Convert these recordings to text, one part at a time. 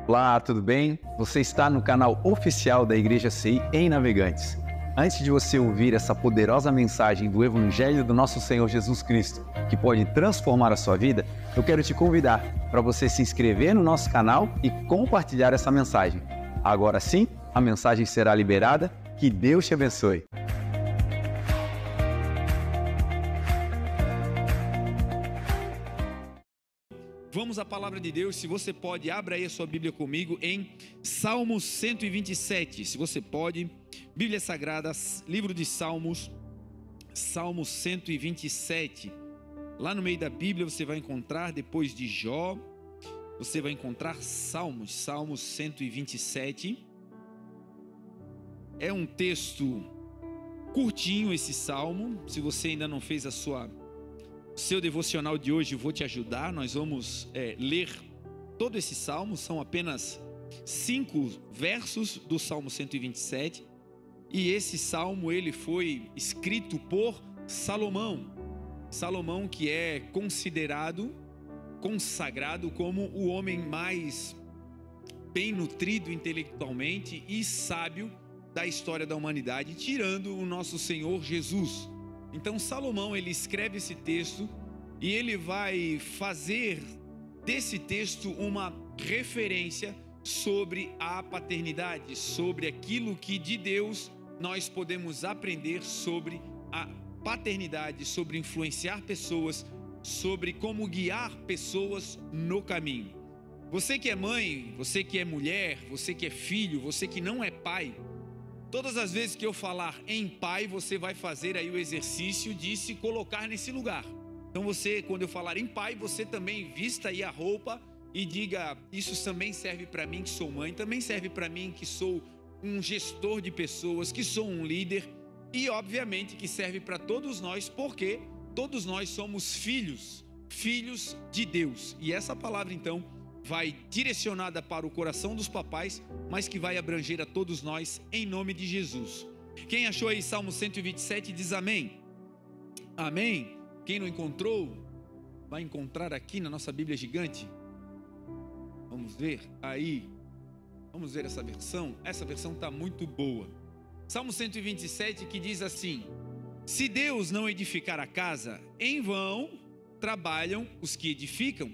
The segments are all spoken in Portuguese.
Olá, tudo bem? Você está no canal oficial da Igreja CI em Navegantes. Antes de você ouvir essa poderosa mensagem do Evangelho do nosso Senhor Jesus Cristo, que pode transformar a sua vida, eu quero te convidar para você se inscrever no nosso canal e compartilhar essa mensagem. Agora sim, a mensagem será liberada. Que Deus te abençoe. Vamos à palavra de Deus. Se você pode, abra aí a sua Bíblia comigo em Salmos 127. Se você pode, Bíblia Sagrada, livro de Salmos, Salmos 127. Lá no meio da Bíblia você vai encontrar, depois de Jó, você vai encontrar Salmos, Salmos 127. É um texto curtinho esse salmo. Se você ainda não fez seu devocional de hoje, eu vou te ajudar. Nós vamos ler todo esse salmo. São apenas 5 versos do Salmo 127. E esse salmo ele foi escrito por Salomão. Salomão, que é consagrado como o homem mais bem nutrido intelectualmente e sábio da história da humanidade, tirando o nosso Senhor Jesus. Então Salomão ele escreve esse texto e ele vai fazer desse texto uma referência sobre a paternidade, sobre aquilo que de Deus nós podemos aprender sobre a paternidade, sobre influenciar pessoas, sobre como guiar pessoas no caminho. Você que é mãe, você que é mulher, você que é filho, você que não é pai, todas as vezes que eu falar em pai, você vai fazer aí o exercício de se colocar nesse lugar. Então você, quando eu falar em pai, você também vista aí a roupa e diga: isso também serve para mim que sou mãe, também serve para mim que sou um gestor de pessoas, que sou um líder, e obviamente que serve para todos nós, porque todos nós somos filhos de Deus. E essa palavra então vai direcionada para o coração dos papais, mas que vai abranger a todos nós em nome de Jesus. Quem achou aí Salmo 127 diz amém. Amém. Quem não encontrou, vai encontrar aqui na nossa Bíblia gigante. Vamos ver aí. Vamos ver essa versão. Essa versão está muito boa. Salmo 127 que diz assim: se Deus não edificar a casa, em vão trabalham os que edificam.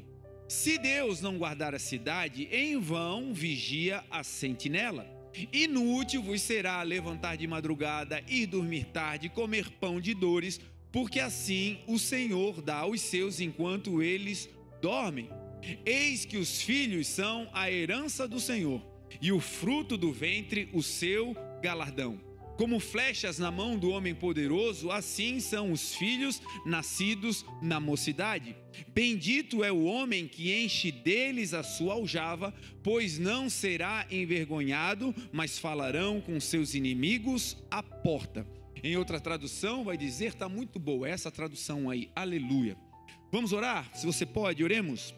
Se Deus não guardar a cidade, em vão vigia a sentinela. Inútil vos será levantar de madrugada, ir dormir tarde, comer pão de dores, porque assim o Senhor dá aos seus enquanto eles dormem. Eis que os filhos são a herança do Senhor, e o fruto do ventre o seu galardão. Como flechas na mão do homem poderoso, assim são os filhos nascidos na mocidade. Bendito é o homem que enche deles a sua aljava, pois não será envergonhado, mas falarão com seus inimigos à porta. Em outra tradução vai dizer, está muito boa essa tradução aí, aleluia. Vamos orar? Se você pode, oremos.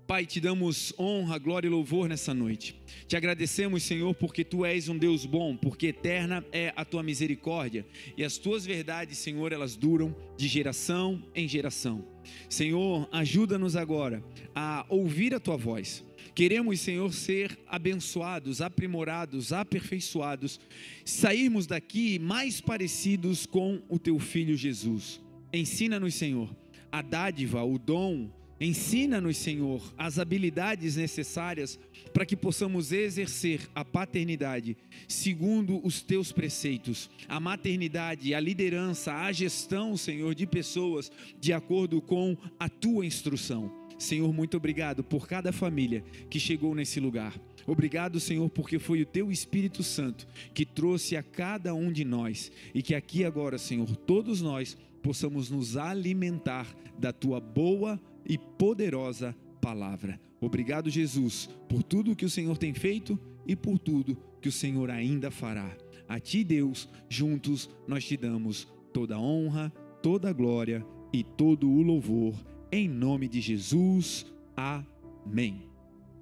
Pai, te damos honra, glória e louvor nessa noite. Te agradecemos, Senhor, porque Tu és um Deus bom, porque eterna é a Tua misericórdia. E as Tuas verdades, Senhor, elas duram de geração em geração. Senhor, ajuda-nos agora a ouvir a Tua voz. Queremos, Senhor, ser abençoados, aprimorados, aperfeiçoados, sairmos daqui mais parecidos com o Teu Filho Jesus. Ensina-nos, Senhor, a dádiva, o dom. Ensina-nos, Senhor, as habilidades necessárias para que possamos exercer a paternidade segundo os Teus preceitos, a maternidade, a liderança, a gestão, Senhor, de pessoas de acordo com a Tua instrução. Senhor, muito obrigado por cada família que chegou nesse lugar. Obrigado, Senhor, porque foi o Teu Espírito Santo que trouxe a cada um de nós e que aqui agora, Senhor, todos nós possamos nos alimentar da Tua boa e poderosa palavra. Obrigado, Jesus, por tudo que o Senhor tem feito e por tudo que o Senhor ainda fará. A Ti, Deus, juntos nós Te damos toda a honra, toda a glória e todo o louvor, em nome de Jesus. Amém.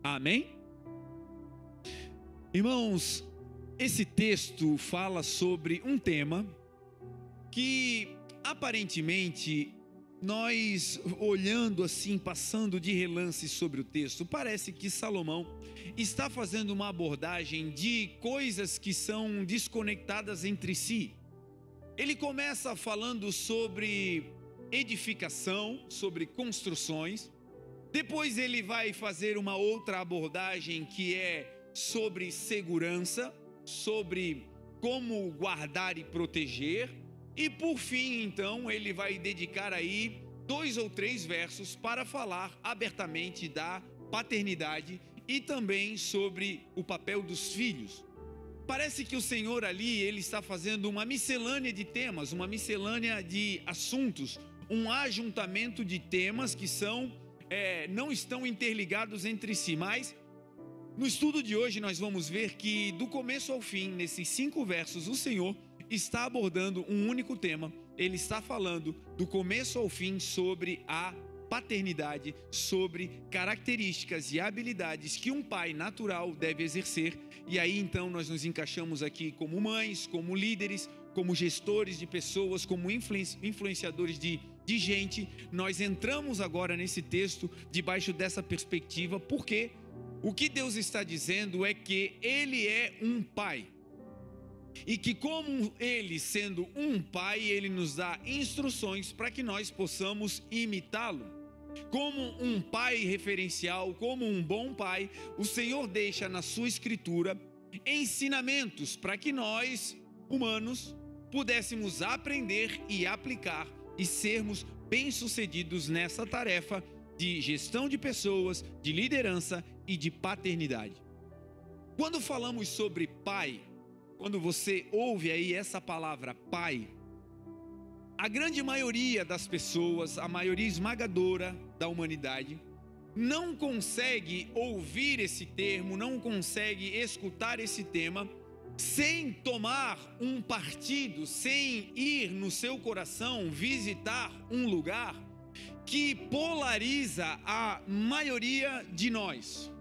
Amém? Irmãos, esse texto fala sobre um tema que aparentemente nós olhando assim, passando de relance sobre o texto, parece que Salomão está fazendo uma abordagem de coisas que são desconectadas entre si. Ele começa falando sobre edificação, sobre construções. Depois ele vai fazer uma outra abordagem que é sobre segurança, sobre como guardar e proteger. E por fim, então, ele vai dedicar aí 2 ou 3 versos para falar abertamente da paternidade e também sobre o papel dos filhos. Parece que o Senhor ali, ele está fazendo uma miscelânea de temas, uma miscelânea de assuntos, um ajuntamento de temas que não estão interligados entre si, mas no estudo de hoje nós vamos ver que do começo ao fim, nesses 5 versos, o Senhor está abordando um único tema. Ele está falando do começo ao fim sobre a paternidade, sobre características e habilidades que um pai natural deve exercer. E aí então nós nos encaixamos aqui como mães, como líderes, como gestores de pessoas, como influenciadores de gente. Nós entramos agora nesse texto debaixo dessa perspectiva, porque o que Deus está dizendo é que Ele é um pai. E que como Ele sendo um pai, Ele nos dá instruções para que nós possamos imitá-lo. Como um pai referencial, como um bom pai, o Senhor deixa na sua escritura ensinamentos para que nós, humanos, pudéssemos aprender e aplicar e sermos bem-sucedidos nessa tarefa de gestão de pessoas, de liderança e de paternidade. Quando falamos sobre pai, quando você ouve aí essa palavra pai, a grande maioria das pessoas, a maioria esmagadora da humanidade, não consegue ouvir esse termo, não consegue escutar esse tema, sem tomar um partido, sem ir no seu coração visitar um lugar que polariza a maioria de nós,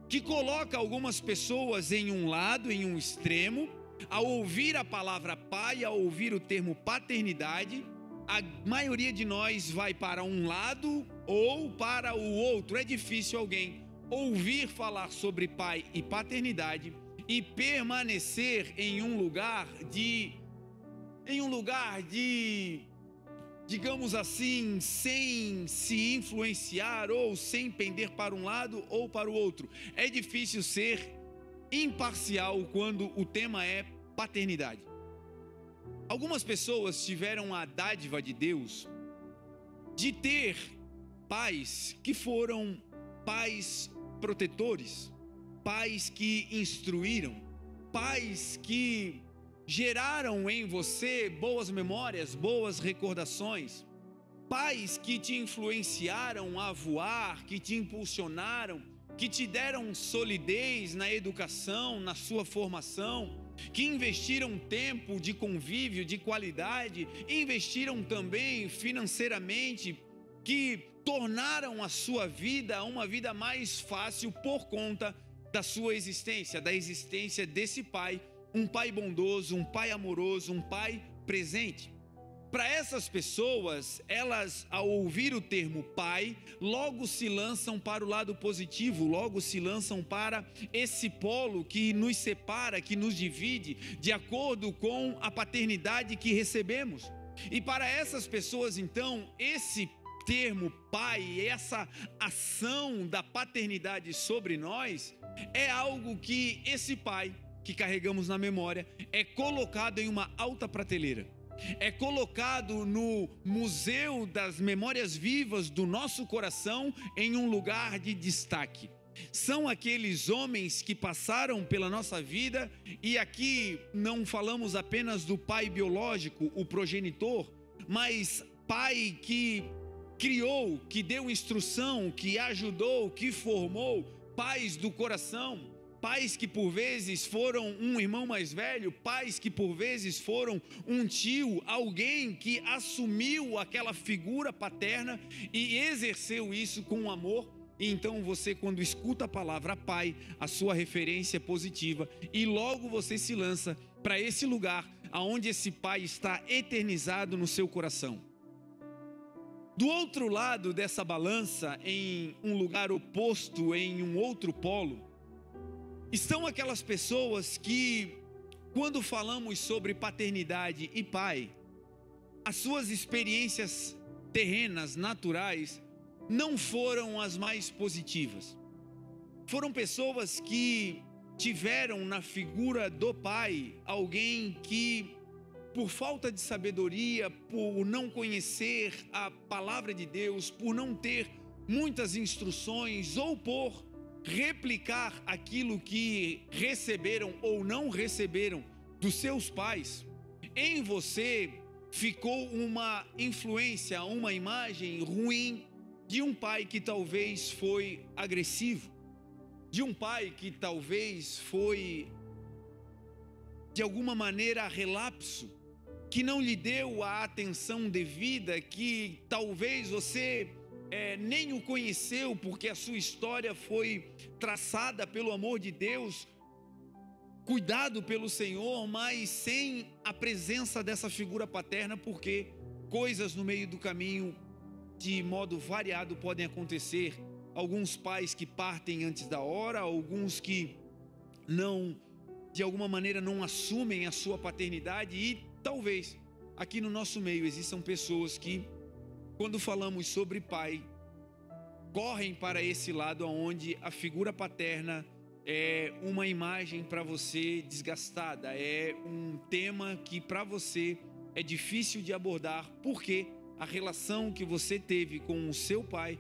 que coloca algumas pessoas em um lado, em um extremo. Ao ouvir a palavra pai, ao ouvir o termo paternidade, a maioria de nós vai para um lado ou para o outro. É difícil alguém ouvir falar sobre pai e paternidade e permanecer em um lugar de, digamos assim, sem se influenciar ou sem pender para um lado ou para o outro. É difícil ser imparcial quando o tema é paternidade. Algumas pessoas tiveram a dádiva de Deus de ter pais que foram pais protetores, pais que instruíram, pais que geraram em você boas memórias, boas recordações, pais que te influenciaram a voar, que te impulsionaram, que te deram solidez na educação, na sua formação, que investiram tempo de convívio, de qualidade, investiram também financeiramente, que tornaram a sua vida uma vida mais fácil por conta da sua existência, da existência desse pai, um pai bondoso, um pai amoroso, um pai presente. Para essas pessoas, elas, ao ouvir o termo pai, logo se lançam para o lado positivo, logo se lançam para esse polo que nos separa, que nos divide, de acordo com a paternidade que recebemos. E para essas pessoas, então, esse termo pai, essa ação da paternidade sobre nós, é algo que esse pai que carregamos na memória é colocado em uma alta prateleira. É colocado no museu das memórias vivas do nosso coração em um lugar de destaque. São aqueles homens que passaram pela nossa vida, e aqui não falamos apenas do pai biológico, o progenitor, mas pai que criou, que deu instrução, que ajudou, que formou, pais do coração. Pais que por vezes foram um irmão mais velho, pais que por vezes foram um tio, alguém que assumiu aquela figura paterna e exerceu isso com amor. E então você, quando escuta a palavra pai, a sua referência é positiva, e logo você se lança para esse lugar aonde esse pai está eternizado no seu coração. Do outro lado dessa balança, em um lugar oposto, em um outro polo, estão aquelas pessoas que, quando falamos sobre paternidade e pai, as suas experiências terrenas, naturais, não foram as mais positivas. Foram pessoas que tiveram na figura do pai alguém que, por falta de sabedoria, por não conhecer a palavra de Deus, por não ter muitas instruções ou por replicar aquilo que receberam ou não receberam dos seus pais, em você ficou uma influência, uma imagem ruim de um pai que talvez foi agressivo, de um pai que talvez foi de alguma maneira relapso, que não lhe deu a atenção devida, que talvez você nem o conheceu, porque a sua história foi traçada pelo amor de Deus, cuidado pelo Senhor, mas sem a presença dessa figura paterna, porque coisas no meio do caminho, de modo variado, podem acontecer. Alguns pais que partem antes da hora, alguns que não, de alguma maneira, não assumem a sua paternidade, e talvez aqui no nosso meio existam pessoas que, quando falamos sobre pai, correm para esse lado onde a figura paterna é uma imagem para você desgastada, é um tema que para você é difícil de abordar, porque a relação que você teve com o seu pai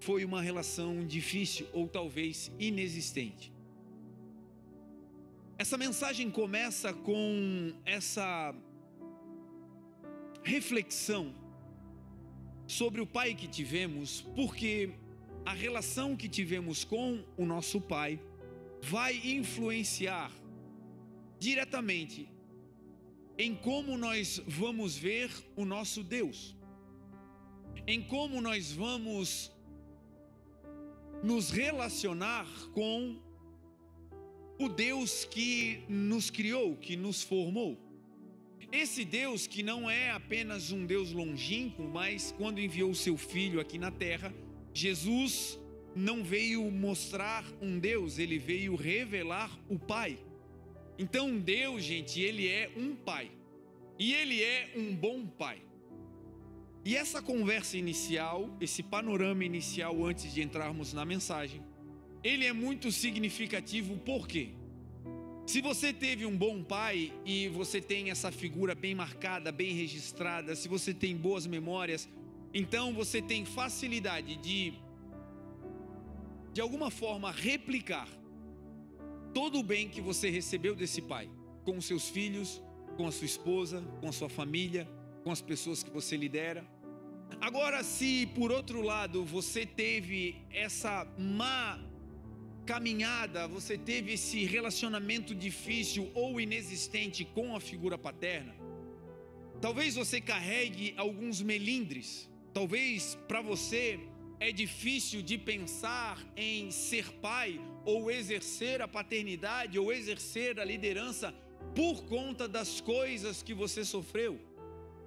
foi uma relação difícil ou talvez inexistente. Essa mensagem começa com essa reflexão sobre o pai que tivemos, porque a relação que tivemos com o nosso pai vai influenciar diretamente em como nós vamos ver o nosso Deus, em como nós vamos nos relacionar com o Deus que nos criou, que nos formou. Esse Deus que não é apenas um Deus longínquo, mas quando enviou o seu Filho aqui na terra, Jesus não veio mostrar um Deus, ele veio revelar o Pai. Então Deus, gente, ele é um Pai, e ele é um bom Pai. E essa conversa inicial, esse panorama inicial antes de entrarmos na mensagem, ele é muito significativo. Por quê? Se você teve um bom pai e você tem essa figura bem marcada, bem registrada, se você tem boas memórias, então você tem facilidade de alguma forma replicar todo o bem que você recebeu desse pai, com os seus filhos, com a sua esposa, com a sua família, com as pessoas que você lidera. Agora, se por outro lado você teve essa má caminhada, você teve esse relacionamento difícil ou inexistente com a figura paterna, talvez você carregue alguns melindres. Talvez para você é difícil de pensar em ser pai ou exercer a paternidade ou exercer a liderança por conta das coisas que você sofreu,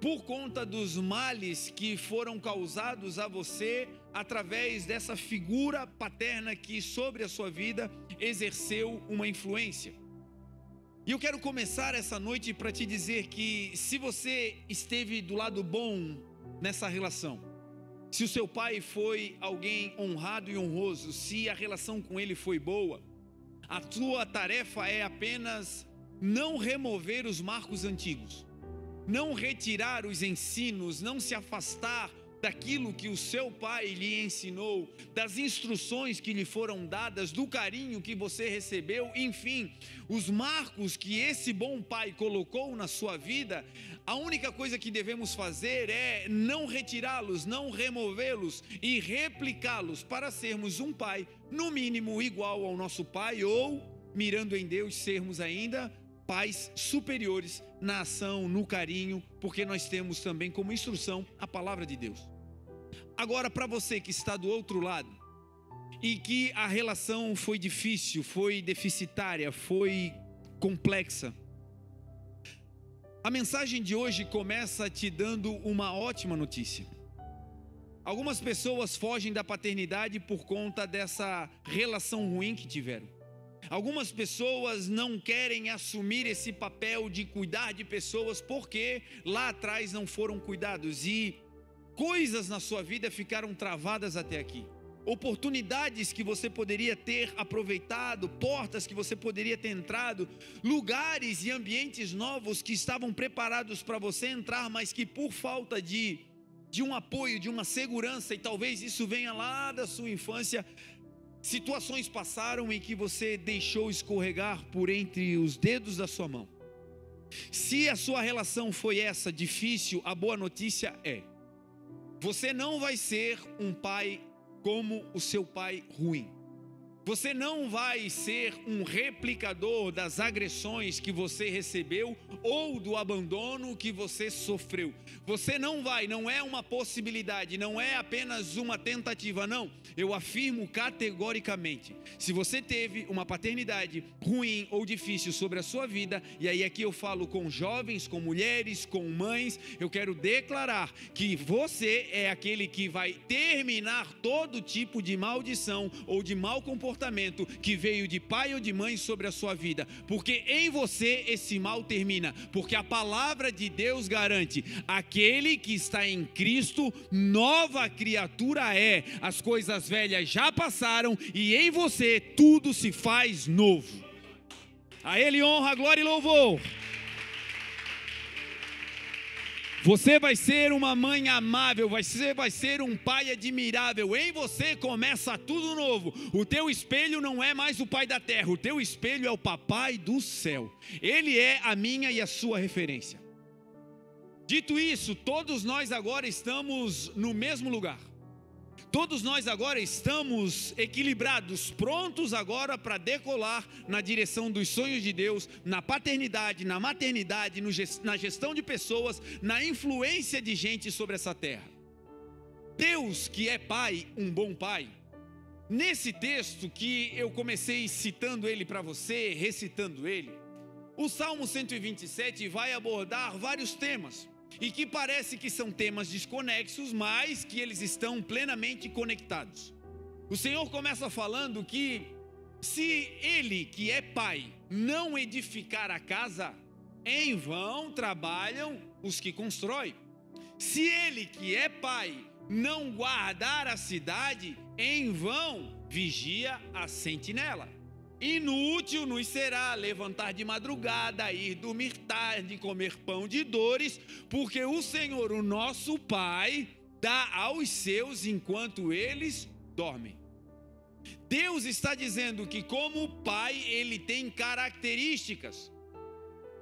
por conta dos males que foram causados a você através dessa figura paterna que sobre a sua vida exerceu uma influência. E eu quero começar essa noite para te dizer que se você esteve do lado bom nessa relação, se o seu pai foi alguém honrado e honroso, se a relação com ele foi boa, a sua tarefa é apenas não remover os marcos antigos, não retirar os ensinos, não se afastar daquilo que o seu pai lhe ensinou, das instruções que lhe foram dadas, do carinho que você recebeu, enfim, os marcos que esse bom pai colocou na sua vida. A única coisa que devemos fazer é não retirá-los, não removê-los e replicá-los para sermos um pai, no mínimo igual ao nosso pai, ou, mirando em Deus, sermos ainda pais superiores na ação, no carinho, porque nós temos também como instrução a palavra de Deus. Agora, para você que está do outro lado e que a relação foi difícil, foi deficitária, foi complexa, a mensagem de hoje começa te dando uma ótima notícia. Algumas pessoas fogem da paternidade por conta dessa relação ruim que tiveram. Algumas pessoas não querem assumir esse papel de cuidar de pessoas porque lá atrás não foram cuidados e coisas na sua vida ficaram travadas até aqui. Oportunidades que você poderia ter aproveitado, portas que você poderia ter entrado, lugares e ambientes novos que estavam preparados para você entrar, mas que por falta de um apoio, de uma segurança, e talvez isso venha lá da sua infância, situações passaram em que você deixou escorregar por entre os dedos da sua mão. Se a sua relação foi essa, difícil, a boa notícia é: você não vai ser um pai como o seu pai ruim. Você não vai ser um replicador das agressões que você recebeu ou do abandono que você sofreu. Você não é uma possibilidade, não é apenas uma tentativa, não. Eu afirmo categoricamente, se você teve uma paternidade ruim ou difícil sobre a sua vida, e aí aqui eu falo com jovens, com mulheres, com mães, eu quero declarar que você é aquele que vai terminar todo tipo de maldição ou de mau comportamento que veio de pai ou de mãe sobre a sua vida, porque em você esse mal termina, porque a palavra de Deus garante: aquele que está em Cristo, nova criatura é, as coisas velhas já passaram e em você tudo se faz novo. A Ele honra, glória e louvor. Você vai ser uma mãe amável, você vai ser um pai admirável, em você começa tudo novo. O teu espelho não é mais o pai da terra, o teu espelho é o papai do céu. Ele é a minha e a sua referência. Dito isso, todos nós agora estamos no mesmo lugar. Todos nós agora estamos equilibrados, prontos agora para decolar na direção dos sonhos de Deus, na paternidade, na maternidade, na gestão de pessoas, na influência de gente sobre essa terra. Deus, que é pai, um bom pai, nesse texto que eu comecei citando ele para você, recitando ele, o Salmo 127 vai abordar vários temas, e que parece que são temas desconexos, mas que eles estão plenamente conectados. O Senhor começa falando que se Ele, que é Pai, não edificar a casa, em vão trabalham os que constroem. Se Ele, que é Pai, não guardar a cidade, em vão vigia a sentinela. Inútil nos será levantar de madrugada, ir dormir tarde, comer pão de dores, porque o Senhor, o nosso Pai, dá aos seus enquanto eles dormem. Deus está dizendo que como Pai, Ele tem características,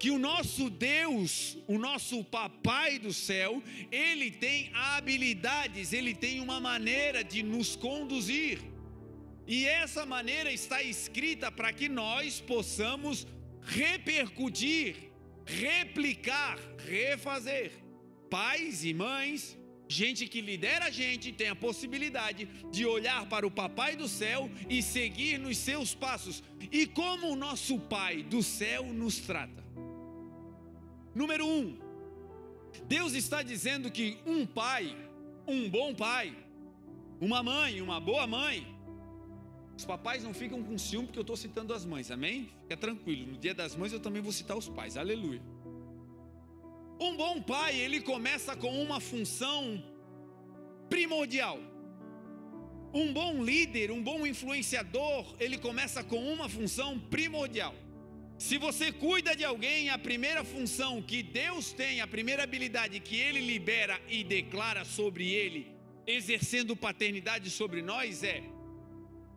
que o nosso Deus, o nosso Papai do céu, Ele tem habilidades, Ele tem uma maneira de nos conduzir. E essa maneira está escrita para que nós possamos repercutir, replicar, refazer. Pais e mães, gente que lidera a gente, tem a possibilidade de olhar para o Papai do céu e seguir nos seus passos. E como o nosso Pai do céu nos trata? Número 1, Deus está dizendo que um pai, um bom pai, uma mãe, uma boa mãe, os papais não ficam com ciúme porque eu estou citando as mães, amém? Fica tranquilo, no dia das mães eu também vou citar os pais, aleluia. Um bom pai, ele começa com uma função primordial. Um bom líder, um bom influenciador, ele começa com uma função primordial. Se você cuida de alguém, a primeira função que Deus tem, a primeira habilidade que Ele libera e declara sobre ele, exercendo paternidade sobre nós é: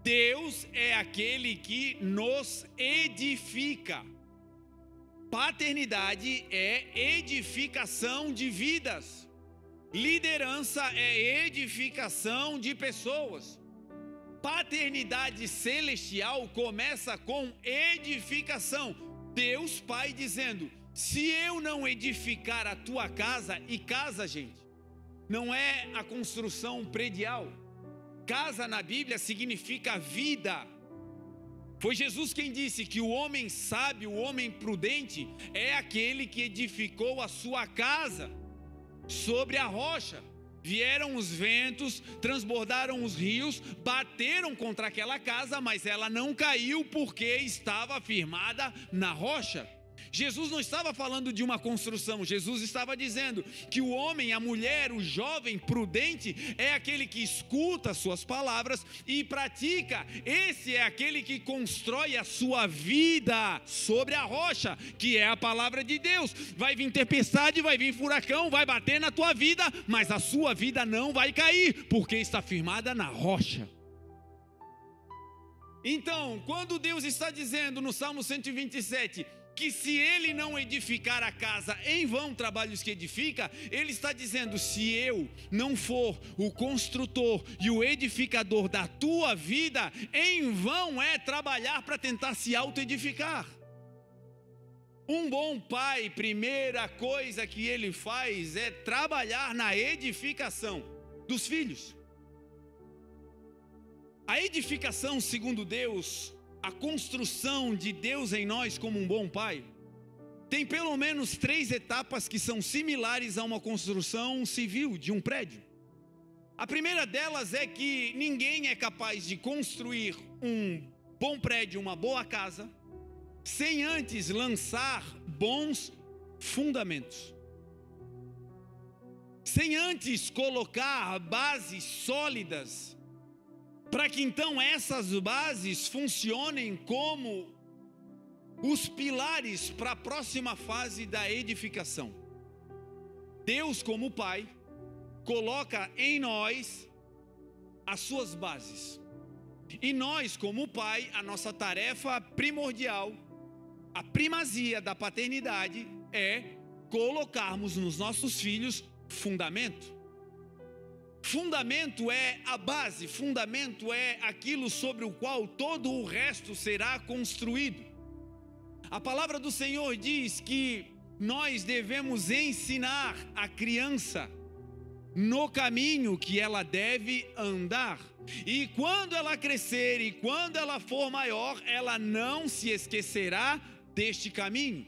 Deus é aquele que nos edifica. Paternidade é edificação de vidas. Liderança é edificação de pessoas. Paternidade celestial começa com edificação. Deus Pai dizendo: se eu não edificar a tua casa, e casa, gente, não é a construção predial. Casa na Bíblia significa vida. Foi Jesus quem disse que o homem sábio, o homem prudente, é aquele que edificou a sua casa sobre a rocha. Vieram os ventos, transbordaram os rios, bateram contra aquela casa, mas ela não caiu porque estava firmada na rocha. Jesus não estava falando de uma construção, Jesus estava dizendo que o homem, a mulher, o jovem prudente é aquele que escuta as suas palavras e pratica. Esse é aquele que constrói a sua vida sobre a rocha, que é a palavra de Deus. Vai vir tempestade, vai vir furacão, vai bater na tua vida, mas a sua vida não vai cair, porque está firmada na rocha. Então, quando Deus está dizendo no Salmo 127, que se ele não edificar a casa, em vão trabalhos que edifica, ele está dizendo, se eu não for o construtor e o edificador da tua vida, em vão é trabalhar para tentar se auto-edificar. Um bom pai, primeira coisa que ele faz é trabalhar na edificação dos filhos. A edificação, segundo Deus, a construção de Deus em nós como um bom pai, tem pelo menos 3 etapas que são similares a uma construção civil de um prédio. A primeira delas é que ninguém é capaz de construir um bom prédio, uma boa casa, sem antes lançar bons fundamentos. Sem antes colocar bases sólidas, para que então essas bases funcionem como os pilares para a próxima fase da edificação. Deus, como Pai, coloca em nós as suas bases. E nós, como Pai, a nossa tarefa primordial, a primazia da paternidade é colocarmos nos nossos filhos fundamento. Fundamento é a base, fundamento é aquilo sobre o qual todo o resto será construído. A palavra do Senhor diz que nós devemos ensinar a criança no caminho que ela deve andar. E quando ela crescer e quando ela for maior, ela não se esquecerá deste caminho.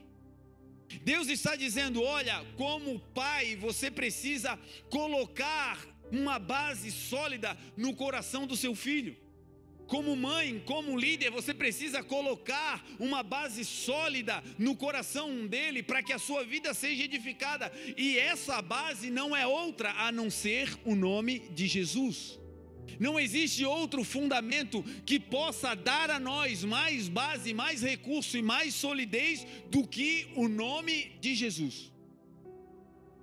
Deus está dizendo, olha, como pai, você precisa colocar uma base sólida no coração do seu filho. Como mãe, como líder, você precisa colocar uma base sólida no coração dele para que a sua vida seja edificada. E essa base não é outra a não ser o nome de Jesus. Não existe outro fundamento que possa dar a nós mais base, mais recurso e mais solidez do que o nome de Jesus.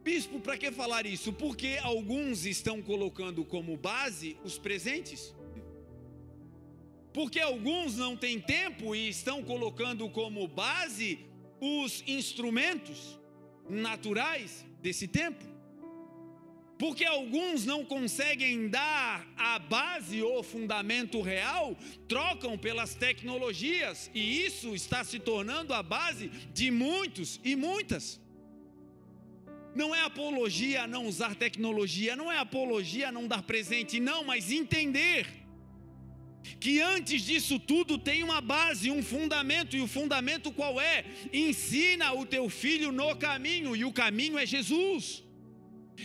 Bispo, para que falar isso? Porque alguns estão colocando como base os presentes. Porque alguns não têm tempo e estão colocando como base os instrumentos naturais desse tempo. Porque alguns não conseguem dar a base ou fundamento real, trocam pelas tecnologias, e isso está se tornando a base de muitos e muitas. Não é apologia a não usar tecnologia, não é apologia a não dar presente, não, mas entender que antes disso tudo tem uma base, um fundamento, e o fundamento qual é? Ensina o teu filho no caminho, e o caminho é Jesus.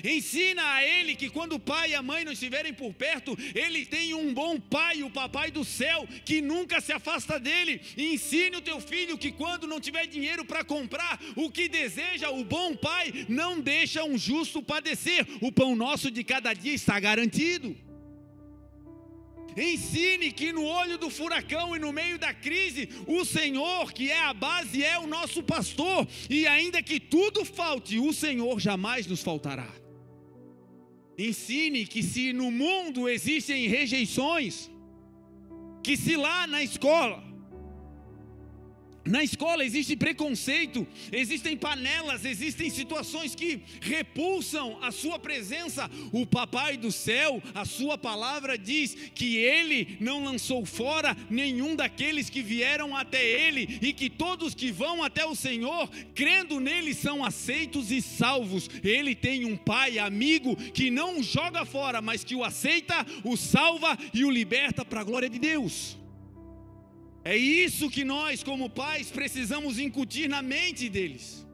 Ensina a ele que quando o pai e a mãe não estiverem por perto, ele tem um bom pai, o papai do céu, que nunca se afasta dele. E ensine o teu filho que quando não tiver dinheiro para comprar o que deseja, o bom pai não deixa um justo padecer. O pão nosso de cada dia está garantido. Ensine que no olho do furacão e no meio da crise, o Senhor, que é a base, é o nosso pastor, e ainda que tudo falte, o Senhor jamais nos faltará. Ensine que se no mundo existem rejeições, que se lá na escola existe preconceito, existem panelas, existem situações que repulsam a sua presença, o papai do céu, a sua palavra diz que ele não lançou fora nenhum daqueles que vieram até ele, e que todos que vão até o Senhor, crendo nele, são aceitos e salvos. Ele tem um pai amigo que não o joga fora, mas que o aceita, o salva e o liberta para a glória de Deus. É isso que nós, como pais, precisamos incutir na mente deles.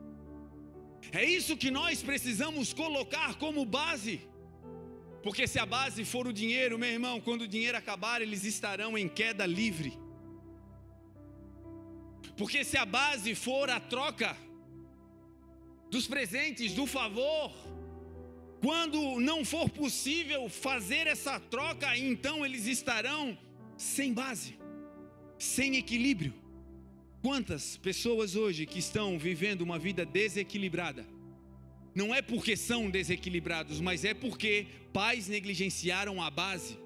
É isso que nós precisamos colocar como base. Porque se a base for o dinheiro, meu irmão, quando o dinheiro acabar, eles estarão em queda livre. Porque se a base for a troca dos presentes, do favor, quando não for possível fazer essa troca, então eles estarão sem base, sem equilíbrio. Quantas pessoas hoje que estão vivendo uma vida desequilibrada? Não é porque são desequilibrados, mas é porque pais negligenciaram a base.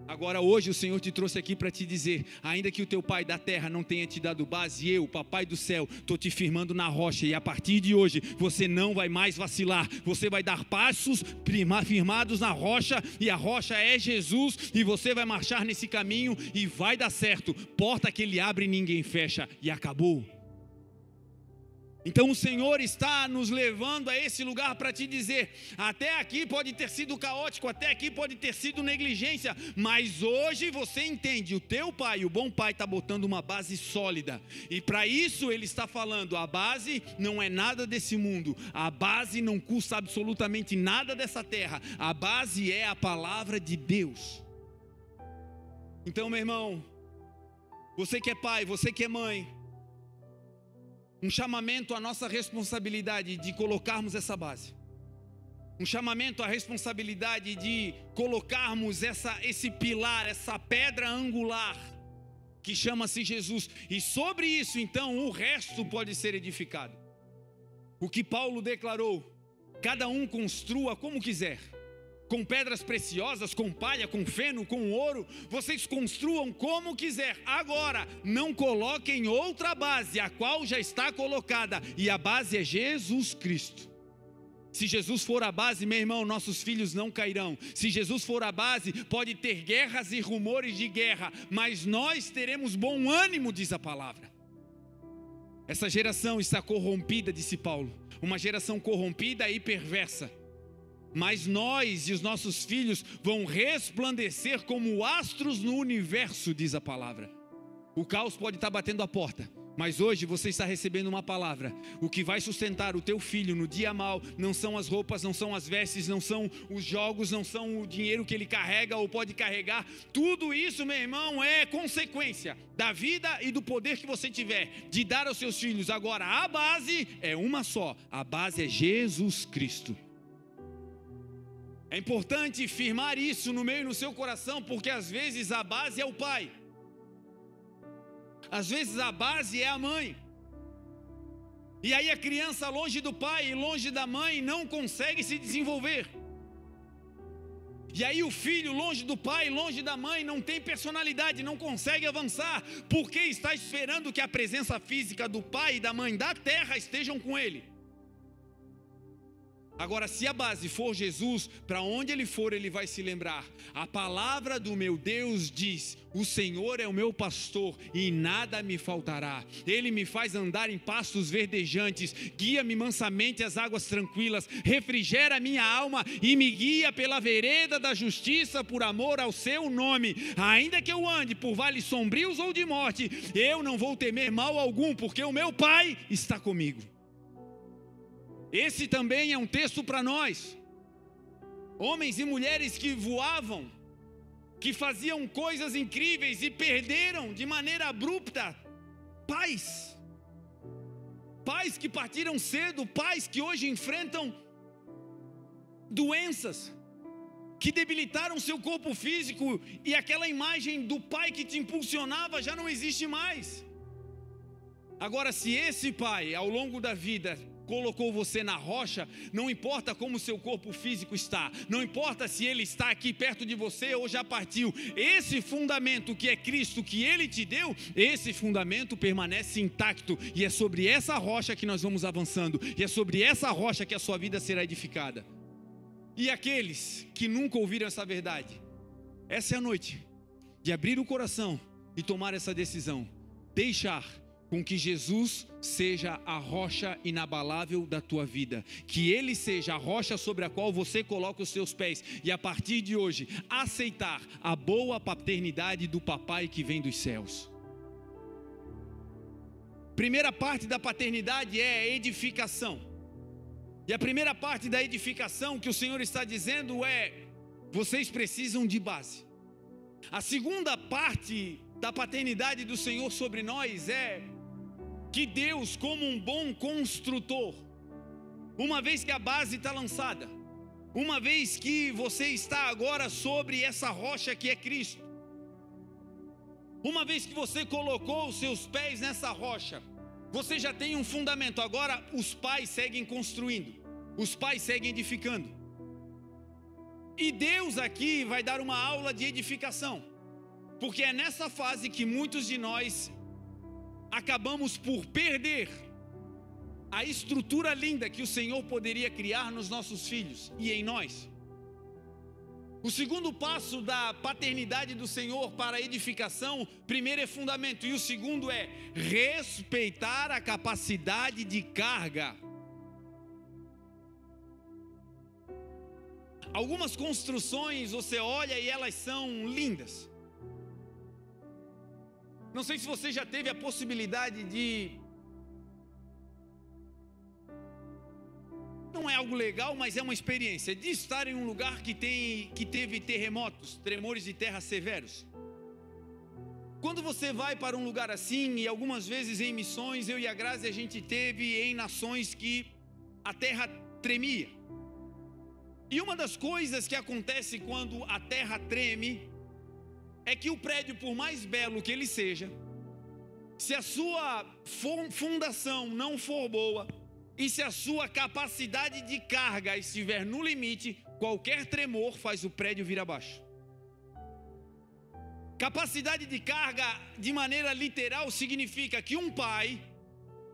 Agora hoje o Senhor te trouxe aqui para te dizer, ainda que o teu pai da terra não tenha te dado base, eu, papai do céu, estou te firmando na rocha, e a partir de hoje você não vai mais vacilar, você vai dar passos firmados na rocha, e a rocha é Jesus, e você vai marchar nesse caminho e vai dar certo. Porta que ele abre ninguém fecha, e acabou. Então o Senhor está nos levando a esse lugar para te dizer, até aqui pode ter sido caótico, até aqui pode ter sido negligência, mas hoje você entende, o teu pai, o bom pai, está botando uma base sólida, e para isso ele está falando, a base não é nada desse mundo, a base não custa absolutamente nada dessa terra, a base é a palavra de Deus. Então, meu irmão, você que é pai, você que é mãe, um chamamento à nossa responsabilidade de colocarmos essa base. Um chamamento à responsabilidade de colocarmos esse pilar, essa pedra angular, que chama-se Jesus. E sobre isso, então, o resto pode ser edificado. O que Paulo declarou, cada um construa como quiser. Com pedras preciosas, com palha, com feno, com ouro, vocês construam como quiser. Agora, não coloquem outra base, a qual já está colocada, e a base é Jesus Cristo. Se Jesus for a base, meu irmão, nossos filhos não cairão. Se Jesus for a base, pode ter guerras e rumores de guerra, mas nós teremos bom ânimo, diz a palavra. Essa geração está corrompida, disse Paulo, uma geração corrompida e perversa. Mas nós e os nossos filhos vão resplandecer como astros no universo, diz a palavra. O caos pode estar batendo a porta, mas hoje você está recebendo uma palavra. O que vai sustentar o teu filho no dia mau não são as roupas, não são as vestes, não são os jogos, não são o dinheiro que ele carrega ou pode carregar. Tudo isso, meu irmão, é consequência da vida e do poder que você tiver de dar aos seus filhos. Agora, a base é uma só, a base é Jesus Cristo. É importante firmar isso no meio e no seu coração, porque às vezes a base é o pai, às vezes a base é a mãe, e aí a criança longe do pai e longe da mãe não consegue se desenvolver, e aí o filho longe do pai, longe da mãe, não tem personalidade, não consegue avançar, porque está esperando que a presença física do pai e da mãe da terra estejam com ele. Agora, se a base for Jesus, para onde ele for, ele vai se lembrar. A palavra do meu Deus diz: o Senhor é o meu pastor e nada me faltará. Ele me faz andar em pastos verdejantes, guia-me mansamente às águas tranquilas, refrigera minha alma e me guia pela vereda da justiça por amor ao seu nome. Ainda que eu ande por vales sombrios ou de morte, eu não vou temer mal algum, porque o meu Pai está comigo. Esse também é um texto para nós. Homens e mulheres que voavam, que faziam coisas incríveis e perderam de maneira abrupta pais que partiram cedo, pais que hoje enfrentam doenças que debilitaram seu corpo físico, e aquela imagem do pai que te impulsionava já não existe mais. Agora, se esse pai ao longo da vida colocou você na rocha, não importa como o seu corpo físico está, não importa se ele está aqui perto de você ou já partiu, esse fundamento que é Cristo, que ele te deu, esse fundamento permanece intacto, e é sobre essa rocha que nós vamos avançando, e é sobre essa rocha que a sua vida será edificada. E aqueles que nunca ouviram essa verdade, essa é a noite de abrir o coração e tomar essa decisão, deixar com que Jesus seja a rocha inabalável da tua vida, que Ele seja a rocha sobre a qual você coloca os seus pés, e a partir de hoje aceitar a boa paternidade do papai que vem dos céus. Primeira parte da paternidade é a edificação, e a primeira parte da edificação que o Senhor está dizendo é: vocês precisam de base. A segunda parte da paternidade do Senhor sobre nós é que Deus, como um bom construtor, uma vez que a base está lançada, uma vez que você está agora sobre essa rocha que é Cristo, uma vez que você colocou os seus pés nessa rocha, você já tem um fundamento. Agora os pais seguem construindo, os pais seguem edificando. E Deus aqui vai dar uma aula de edificação, porque é nessa fase que muitos de nós acabamos por perder a estrutura linda que o Senhor poderia criar nos nossos filhos e em nós. O segundo passo da paternidade do Senhor para a edificação, primeiro é fundamento, e o segundo é respeitar a capacidade de carga. Algumas construções você olha e elas são lindas. Não sei se você já teve a possibilidade de... Não é algo legal, mas é uma experiência de estar em um lugar que teve terremotos, tremores de terra severos. Quando você vai para um lugar assim, e algumas vezes em missões, eu e a Grazi, a gente teve em nações que a terra tremia. E uma das coisas que acontece quando a terra treme é que o prédio, por mais belo que ele seja, se a sua fundação não for boa, e se a sua capacidade de carga estiver no limite, qualquer tremor faz o prédio vir abaixo. Capacidade de carga, de maneira literal, significa que um pai,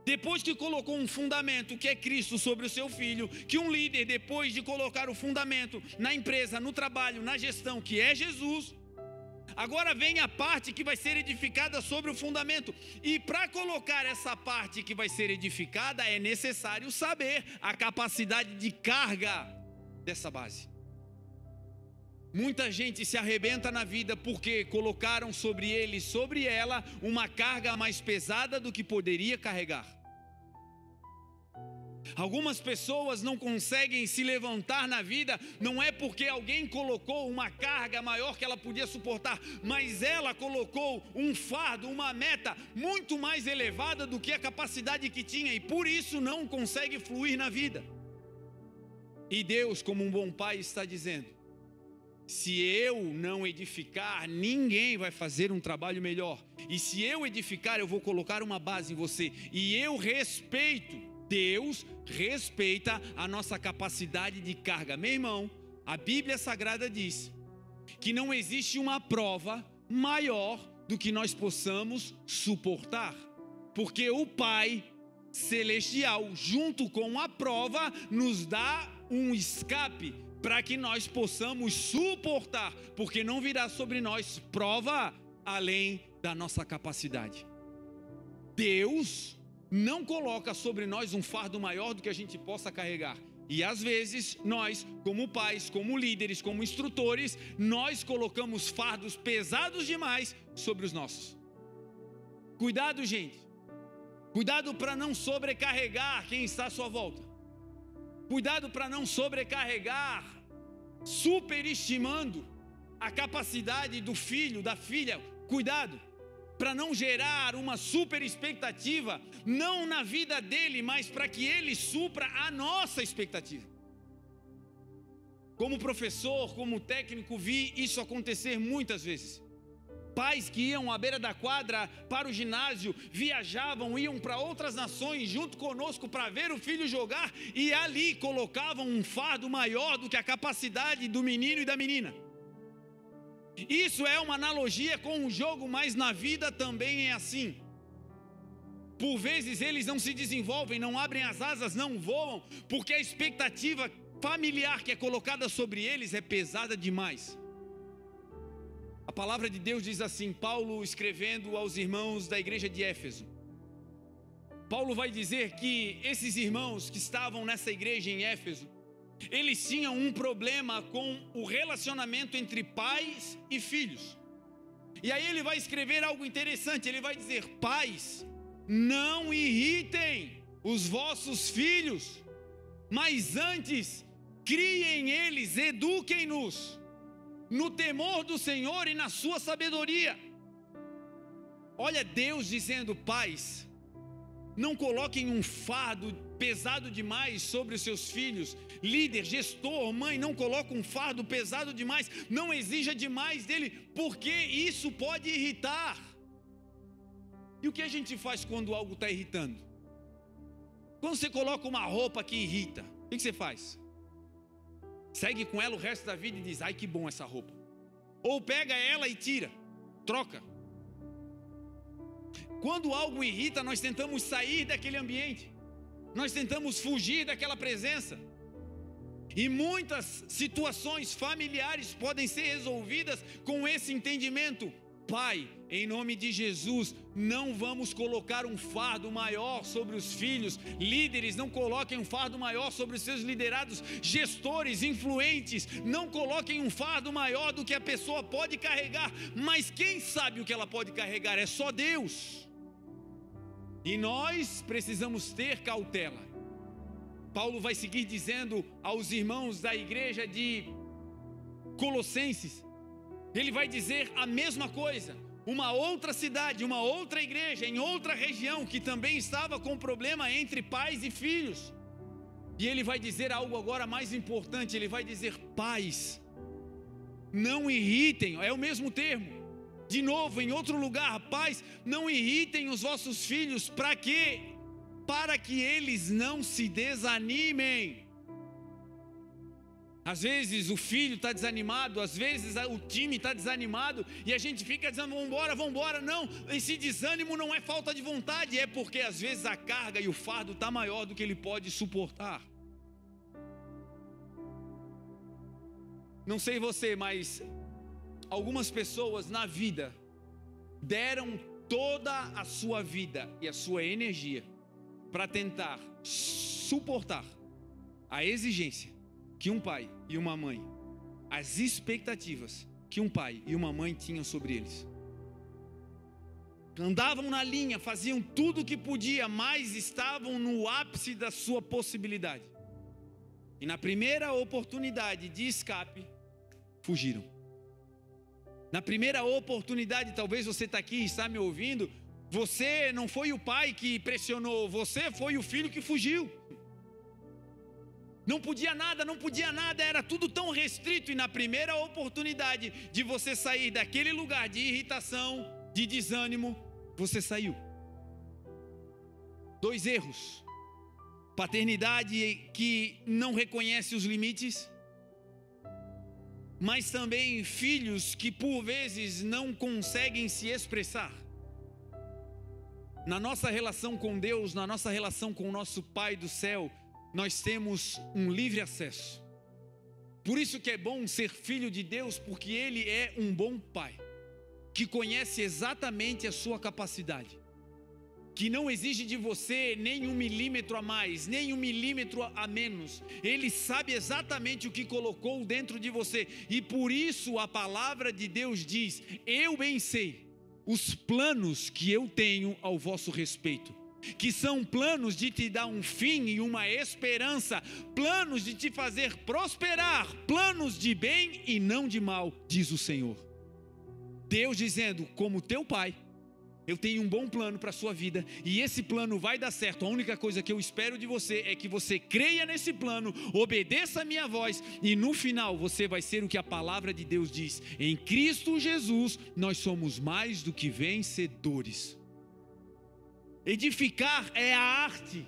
depois que colocou um fundamento, que é Cristo, sobre o seu filho, que um líder, depois de colocar o fundamento na empresa, no trabalho, na gestão, que é Jesus, agora vem a parte que vai ser edificada sobre o fundamento. E para colocar essa parte que vai ser edificada, é necessário saber a capacidade de carga dessa base. Muita gente se arrebenta na vida porque colocaram sobre ele, sobre ela, uma carga mais pesada do que poderia carregar. Algumas pessoas não conseguem se levantar na vida, não é porque alguém colocou uma carga maior que ela podia suportar, mas ela colocou um fardo, uma meta muito mais elevada do que a capacidade que tinha, e por isso não consegue fluir na vida. E Deus, como um bom pai, está dizendo: se eu não edificar, ninguém vai fazer um trabalho melhor. E se eu edificar, eu vou colocar uma base em você. E eu respeito. Deus respeita a nossa capacidade de carga. Meu irmão, a Bíblia Sagrada diz que não existe uma prova maior do que nós possamos suportar. Porque o Pai Celestial, junto com a prova, nos dá um escape para que nós possamos suportar. Porque não virá sobre nós prova além da nossa capacidade. Deus não coloca sobre nós um fardo maior do que a gente possa carregar. E às vezes nós, como pais, como líderes, como instrutores, nós colocamos fardos pesados demais sobre os nossos. Cuidado, gente. Cuidado para não sobrecarregar quem está à sua volta. Cuidado para não sobrecarregar, superestimando a capacidade do filho, da filha. Cuidado para não gerar uma super expectativa, não na vida dele, mas para que ele supra a nossa expectativa. Como professor, como técnico, vi isso acontecer muitas vezes. Pais que iam à beira da quadra para o ginásio, viajavam, iam para outras nações junto conosco para ver o filho jogar, e ali colocavam um fardo maior do que a capacidade do menino e da menina. Isso é uma analogia com o jogo, mas na vida também é assim. Por vezes eles não se desenvolvem, não abrem as asas, não voam, porque a expectativa familiar que é colocada sobre eles é pesada demais. A palavra de Deus diz assim, Paulo escrevendo aos irmãos da igreja de Éfeso. Paulo vai dizer que esses irmãos que estavam nessa igreja em Éfeso, eles tinham um problema com o relacionamento entre pais e filhos. E aí ele vai escrever algo interessante, ele vai dizer: pais, não irritem os vossos filhos, mas antes criem eles, eduquem-nos no temor do Senhor e na sua sabedoria. Olha Deus dizendo: pais, não coloquem um fardo pesado demais sobre os seus filhos. Líder, gestor, mãe, não coloque um fardo pesado demais. Não exija demais dele, porque isso pode irritar. E o que a gente faz quando algo está irritando? Quando você coloca uma roupa que irrita, o que você faz? Segue com ela o resto da vida e diz: ai, que bom essa roupa. Ou pega ela e tira, troca. Quando algo irrita, nós tentamos sair daquele ambiente, nós tentamos fugir daquela presença. E muitas situações familiares podem ser resolvidas com esse entendimento. Pai, em nome de Jesus, não vamos colocar um fardo maior sobre os filhos. Líderes, não coloquem um fardo maior sobre os seus liderados. Gestores, influentes, não coloquem um fardo maior do que a pessoa pode carregar. Mas quem sabe o que ela pode carregar? É só Deus. E nós precisamos ter cautela. Paulo vai seguir dizendo aos irmãos da igreja de Colossenses, ele vai dizer a mesma coisa. Uma outra cidade, uma outra igreja, em outra região, que também estava com problema entre pais e filhos. E ele vai dizer algo agora mais importante, ele vai dizer: pais, não irritem, é o mesmo termo. De novo, em outro lugar: pais, não irritem os vossos filhos. Para quê? Para que eles não se desanimem. Às vezes o filho está desanimado, às vezes o time está desanimado, e a gente fica dizendo: vambora, vambora. Não, esse desânimo não é falta de vontade, é porque às vezes a carga e o fardo está maior do que ele pode suportar. Não sei você, mas algumas pessoas na vida deram toda a sua vida e a sua energia para tentar suportar a exigência que um pai e uma mãe, as expectativas que um pai e uma mãe tinham sobre eles. Andavam na linha, faziam tudo o que podia, mas estavam no ápice da sua possibilidade. E na primeira oportunidade de escape, fugiram. Na primeira oportunidade, talvez você está aqui e está me ouvindo, você não foi o pai que pressionou, você foi o filho que fugiu. Não podia nada, era tudo tão restrito. E na primeira oportunidade de você sair daquele lugar de irritação, de desânimo, você saiu. 2 erros: paternidade que não reconhece os limites, mas também filhos que por vezes não conseguem se expressar. Na nossa relação com Deus, na nossa relação com o nosso Pai do céu, nós temos um livre acesso. Por isso que é bom ser filho de Deus, porque Ele é um bom Pai, que conhece exatamente a sua capacidade, que não exige de você nem 1 milímetro a mais, nem 1 milímetro a menos. Ele sabe exatamente o que colocou dentro de você, e por isso a palavra de Deus diz: eu bem sei os planos que eu tenho ao vosso respeito, que são planos de te dar um fim e uma esperança, planos de te fazer prosperar, planos de bem e não de mal, diz o Senhor. Deus dizendo: como teu pai, eu tenho um bom plano para a sua vida, e esse plano vai dar certo. A única coisa que eu espero de você é que você creia nesse plano, obedeça a minha voz, e no final você vai ser o que a palavra de Deus diz: em Cristo Jesus nós somos mais do que vencedores. Edificar é a arte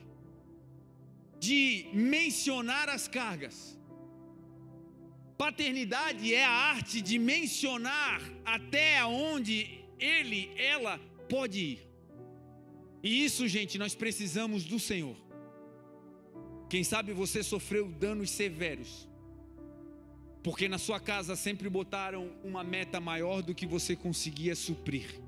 de mencionar as cargas. Paternidade é a arte de mencionar até onde ela pode ir. E isso, gente, nós precisamos do Senhor. Quem sabe você sofreu danos severos, porque na sua casa sempre botaram uma meta maior do que você conseguia suprir.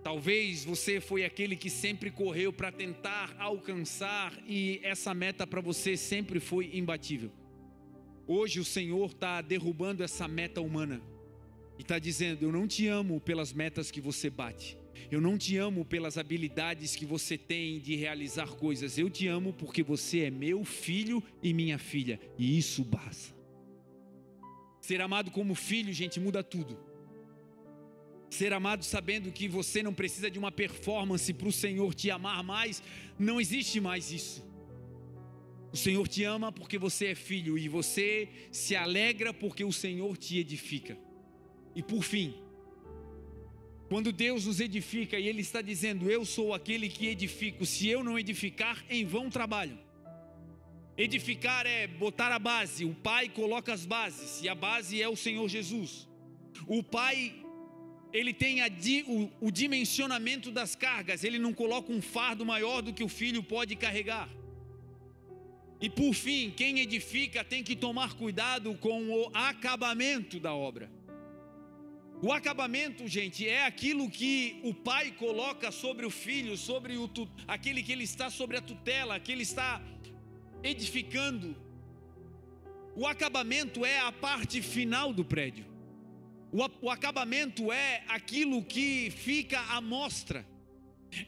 Talvez você foi aquele que sempre correu para tentar alcançar, e essa meta para você sempre foi imbatível. Hoje o Senhor está derrubando essa meta humana e está dizendo: eu não te amo pelas metas que você bate, eu não te amo pelas habilidades que você tem de realizar coisas, eu te amo porque você é meu filho e minha filha, e isso basta. Ser amado como filho, gente, muda tudo. Ser amado sabendo que você não precisa de uma performance para o Senhor te amar mais, não existe mais isso. O Senhor te ama porque você é filho e você se alegra porque o Senhor te edifica. E por fim, quando Deus nos edifica e Ele está dizendo, eu sou aquele que edifico, se eu não edificar, em vão trabalho. Edificar é botar a base, o Pai coloca as bases, e a base é o Senhor Jesus. O Pai, Ele tem o dimensionamento das cargas, Ele não coloca um fardo maior do que o filho pode carregar. E por fim, quem edifica tem que tomar cuidado com o acabamento da obra. O acabamento, gente, é aquilo que o pai coloca sobre o filho, sobre aquele que ele está sobre a tutela, que ele está edificando. O acabamento é a parte final do prédio. O acabamento é aquilo que fica à mostra.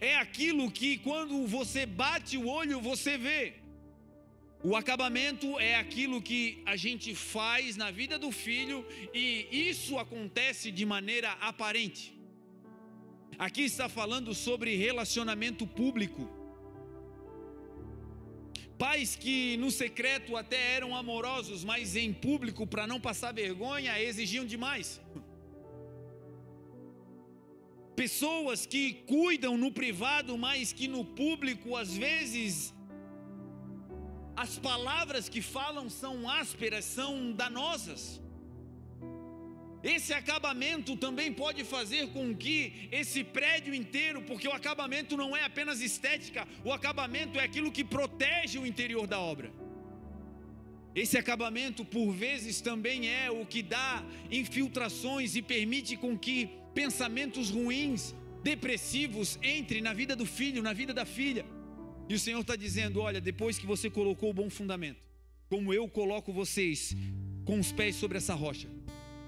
É aquilo que quando você bate o olho você vê. O acabamento é aquilo que a gente faz na vida do filho e isso acontece de maneira aparente. Aqui está falando sobre relacionamento público. Pais que no secreto até eram amorosos, mas em público, para não passar vergonha, exigiam demais. Pessoas que cuidam no privado, mas que no público às vezes as palavras que falam são ásperas, são danosas. Esse acabamento também pode fazer com que esse prédio inteiro, porque o acabamento não é apenas estética, o acabamento é aquilo que protege o interior da obra. Esse acabamento por vezes também é o que dá infiltrações e permite com que pensamentos ruins, depressivos entrem na vida do filho, na vida da filha. E o Senhor está dizendo, olha, depois que você colocou o bom fundamento, como eu coloco vocês com os pés sobre essa rocha,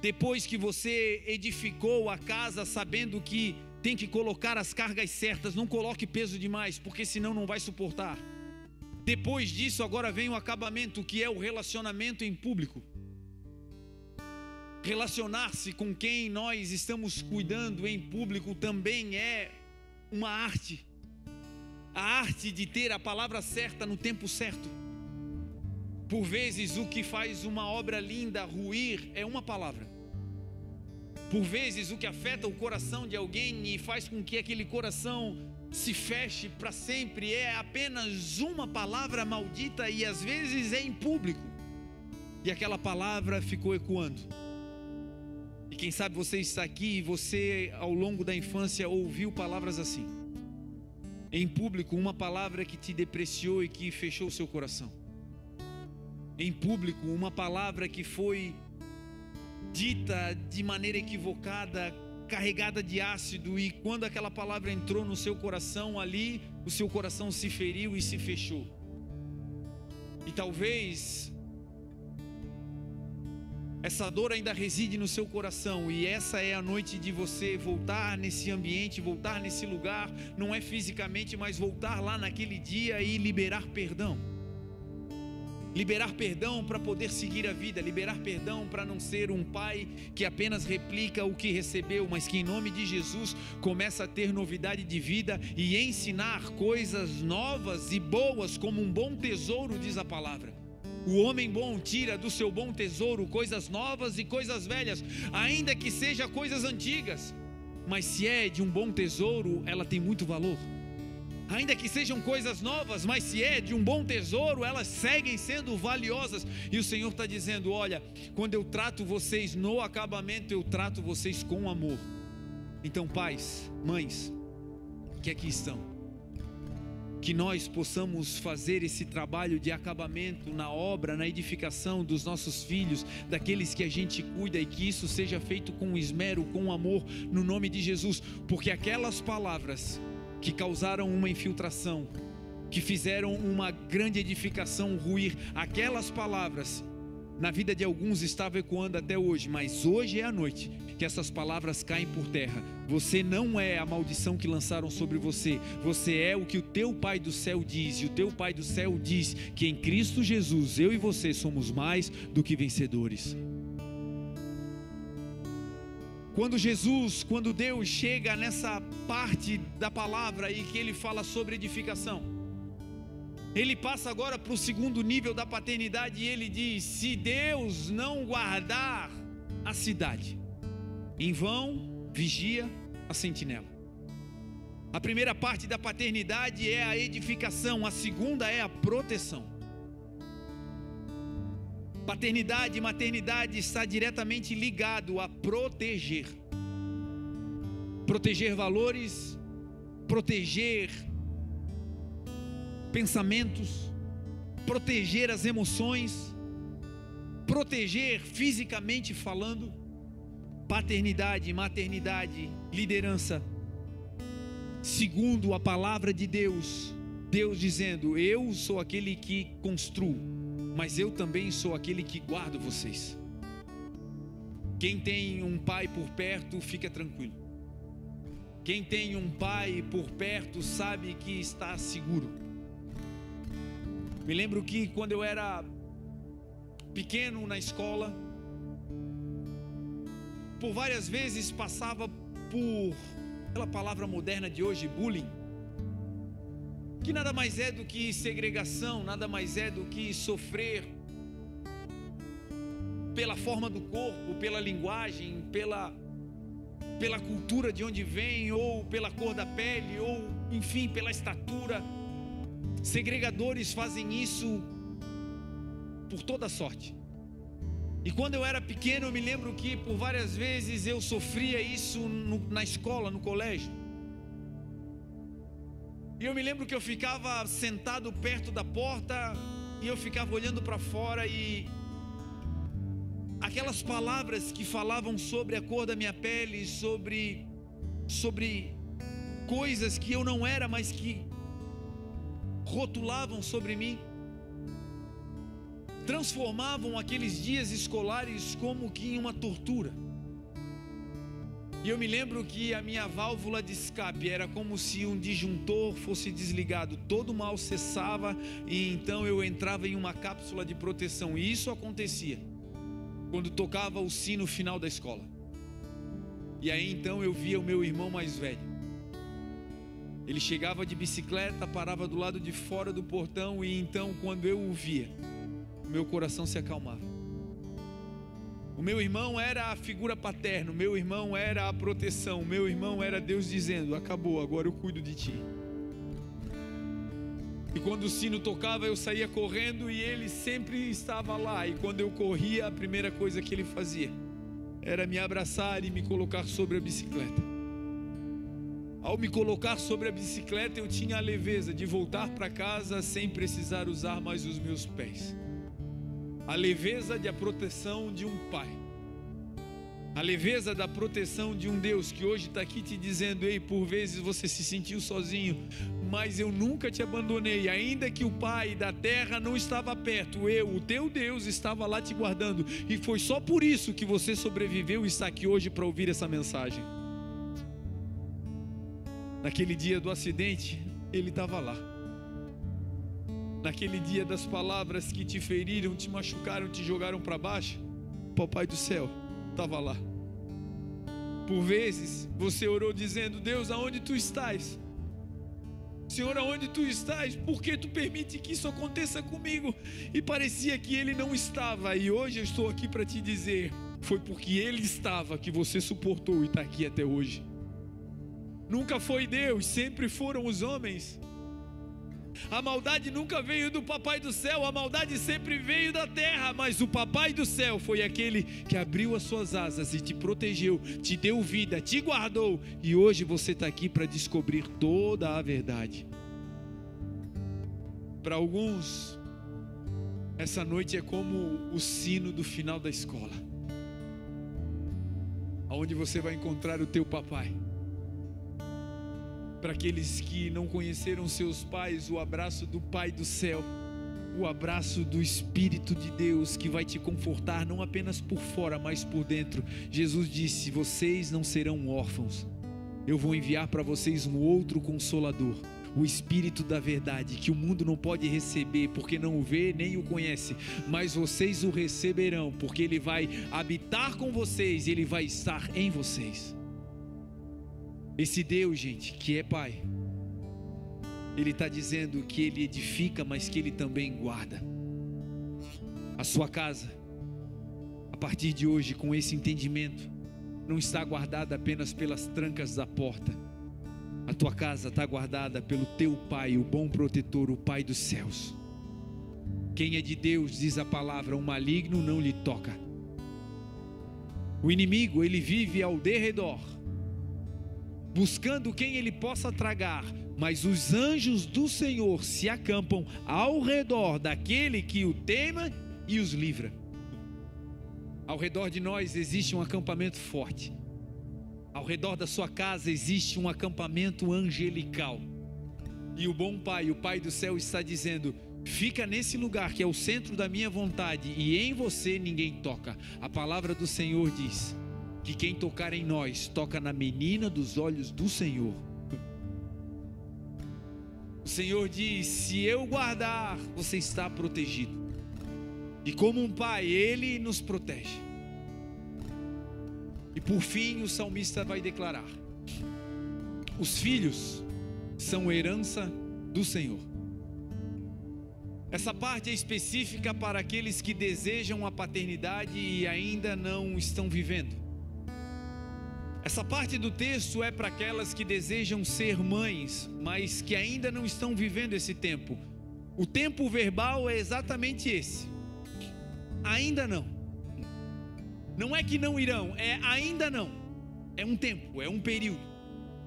depois que você edificou a casa sabendo que tem que colocar as cargas certas, não coloque peso demais, porque senão não vai suportar. Depois disso agora vem o acabamento, que é o relacionamento em público. Relacionar-se com quem nós estamos cuidando em público também é uma arte. A arte de ter a palavra certa no tempo certo. Por vezes o que faz uma obra linda ruir é uma palavra. Por vezes o que afeta o coração de alguém e faz com que aquele coração se feche para sempre é apenas uma palavra maldita, e às vezes é em público. E aquela palavra ficou ecoando. E quem sabe você está aqui e você ao longo da infância ouviu palavras assim. Em público, uma palavra que te depreciou e que fechou o seu coração. Em público, uma palavra que foi dita de maneira equivocada, carregada de ácido, e quando aquela palavra entrou no seu coração ali, o seu coração se feriu e se fechou. E talvez essa dor ainda reside no seu coração, e essa é a noite de você voltar nesse ambiente, voltar nesse lugar, não é fisicamente, mas voltar lá naquele dia e liberar perdão. Liberar perdão para poder seguir a vida, liberar perdão para não ser um pai que apenas replica o que recebeu, mas que em nome de Jesus começa a ter novidade de vida e ensinar coisas novas e boas como um bom tesouro, diz a palavra. O homem bom tira do seu bom tesouro coisas novas e coisas velhas, ainda que sejam coisas antigas, mas se é de um bom tesouro, ela tem muito valor. Ainda que sejam coisas novas, mas se é de um bom tesouro, elas seguem sendo valiosas. E o Senhor está dizendo, olha, quando eu trato vocês no acabamento, eu trato vocês com amor. Então pais, mães, que aqui estão, que nós possamos fazer esse trabalho de acabamento na obra, na edificação dos nossos filhos, daqueles que a gente cuida, e que isso seja feito com esmero, com amor, no nome de Jesus, porque aquelas palavras que causaram uma infiltração, que fizeram uma grande edificação ruir, aquelas palavras na vida de alguns estavam ecoando até hoje, mas hoje é a noite que essas palavras caem por terra. Você não é a maldição que lançaram sobre você, você é o que o teu Pai do céu diz, e o teu Pai do céu diz que em Cristo Jesus, eu e você somos mais do que vencedores. Quando Deus chega nessa parte da palavra e que ele fala sobre edificação, ele passa agora para o segundo nível da paternidade e ele diz: se Deus não guardar a cidade, em vão vigia a sentinela. A primeira parte da paternidade é a edificação, a segunda é a proteção. Paternidade e maternidade está diretamente ligado a proteger. Proteger valores, proteger pensamentos, proteger as emoções, proteger fisicamente falando. Paternidade, maternidade, liderança. Segundo a palavra de Deus, Deus dizendo: eu sou aquele que construo, mas eu também sou aquele que guardo vocês. Quem tem um pai por perto, fica tranquilo. Quem tem um pai por perto sabe que está seguro. Me lembro que quando eu era pequeno na escola, por várias vezes passava por aquela palavra moderna de hoje, bullying, que nada mais é do que segregação, nada mais é do que sofrer pela forma do corpo, pela linguagem, pela cultura de onde vem, ou pela cor da pele, ou enfim, pela estatura. Segregadores fazem isso por toda sorte. E quando eu era pequeno, eu me lembro que por várias vezes eu sofria isso na escola, no colégio. E eu me lembro que eu ficava sentado perto da porta e eu ficava olhando para fora, e aquelas palavras que falavam sobre a cor da minha pele, sobre coisas que eu não era, mas que rotulavam sobre mim, transformavam aqueles dias escolares como que em uma tortura. E eu me lembro que a minha válvula de escape era como se um disjuntor fosse desligado, todo mal cessava e então eu entrava em uma cápsula de proteção. E isso acontecia quando tocava o sino final da escola. E aí então eu via o meu irmão mais velho. Ele chegava de bicicleta, parava do lado de fora do portão, e então quando eu o via, meu coração se acalmava. O meu irmão era a figura paterna, o meu irmão era a proteção, o meu irmão era Deus dizendo: acabou, agora eu cuido de ti. E quando o sino tocava, eu saía correndo e ele sempre estava lá. E quando eu corria, a primeira coisa que ele fazia era me abraçar e me colocar sobre a bicicleta. Ao me colocar sobre a bicicleta, eu tinha a leveza de voltar para casa sem precisar usar mais os meus pés. A leveza da proteção de um pai. A leveza da proteção de um Deus que hoje está aqui te dizendo: ei, por vezes você se sentiu sozinho, mas eu nunca te abandonei. Ainda que o Pai da terra não estava perto, eu, o teu Deus, estava lá te guardando. E foi só por isso que você sobreviveu e está aqui hoje para ouvir essa mensagem. Naquele dia do acidente, ele estava lá. Naquele dia das palavras que te feriram, te machucaram, te jogaram para baixo, o Papai do céu estava lá. Por vezes você orou dizendo: Deus, aonde tu estás? Senhor, aonde tu estás? Por que tu permite que isso aconteça comigo? E parecia que ele não estava. E hoje eu estou aqui para te dizer: foi porque ele estava que você suportou e está aqui até hoje. Nunca foi Deus, sempre foram os homens. A maldade nunca veio do Papai do céu, a maldade sempre veio da terra. Mas o Papai do céu foi aquele que abriu as suas asas e te protegeu, te deu vida, te guardou. E hoje você está aqui para descobrir toda a verdade. Para alguns, essa noite é como o sino do final da escola, onde você vai encontrar o teu papai. Para aqueles que não conheceram seus pais, o abraço do Pai do céu, o abraço do Espírito de Deus, que vai te confortar não apenas por fora, mas por dentro. Jesus disse: vocês não serão órfãos, eu vou enviar para vocês um outro Consolador, o Espírito da verdade, que o mundo não pode receber, porque não o vê nem o conhece, mas vocês o receberão, porque ele vai habitar com vocês e ele vai estar em vocês. Esse Deus, gente, que é Pai, ele está dizendo que ele edifica, mas que ele também guarda. A sua casa, a partir de hoje, com esse entendimento, não está guardada apenas pelas trancas da porta. A tua casa está guardada pelo teu Pai, o bom protetor, o Pai dos céus. Quem é de Deus, diz a palavra, o maligno não lhe toca. O inimigo, ele vive ao derredor, buscando quem ele possa tragar, mas os anjos do Senhor se acampam ao redor daquele que o teme e os livra. Ao redor de nós existe um acampamento forte. Ao redor da sua casa existe um acampamento angelical. E o bom Pai, o Pai do céu, está dizendo: fica nesse lugar que é o centro da minha vontade, e em você ninguém toca. A palavra do Senhor diz que quem tocar em nós, toca na menina dos olhos do Senhor. O Senhor diz: se eu guardar, você está protegido. E como um pai, ele nos protege. E por fim, o salmista vai declarar: os filhos são herança do Senhor. Essa parte é específica para aqueles que desejam a paternidade e ainda não estão vivendo. Essa parte do texto é para aquelas que desejam ser mães, mas que ainda não estão vivendo esse tempo. O tempo verbal é exatamente esse. Ainda não. Não é que não irão, é ainda não. É um tempo, é um período.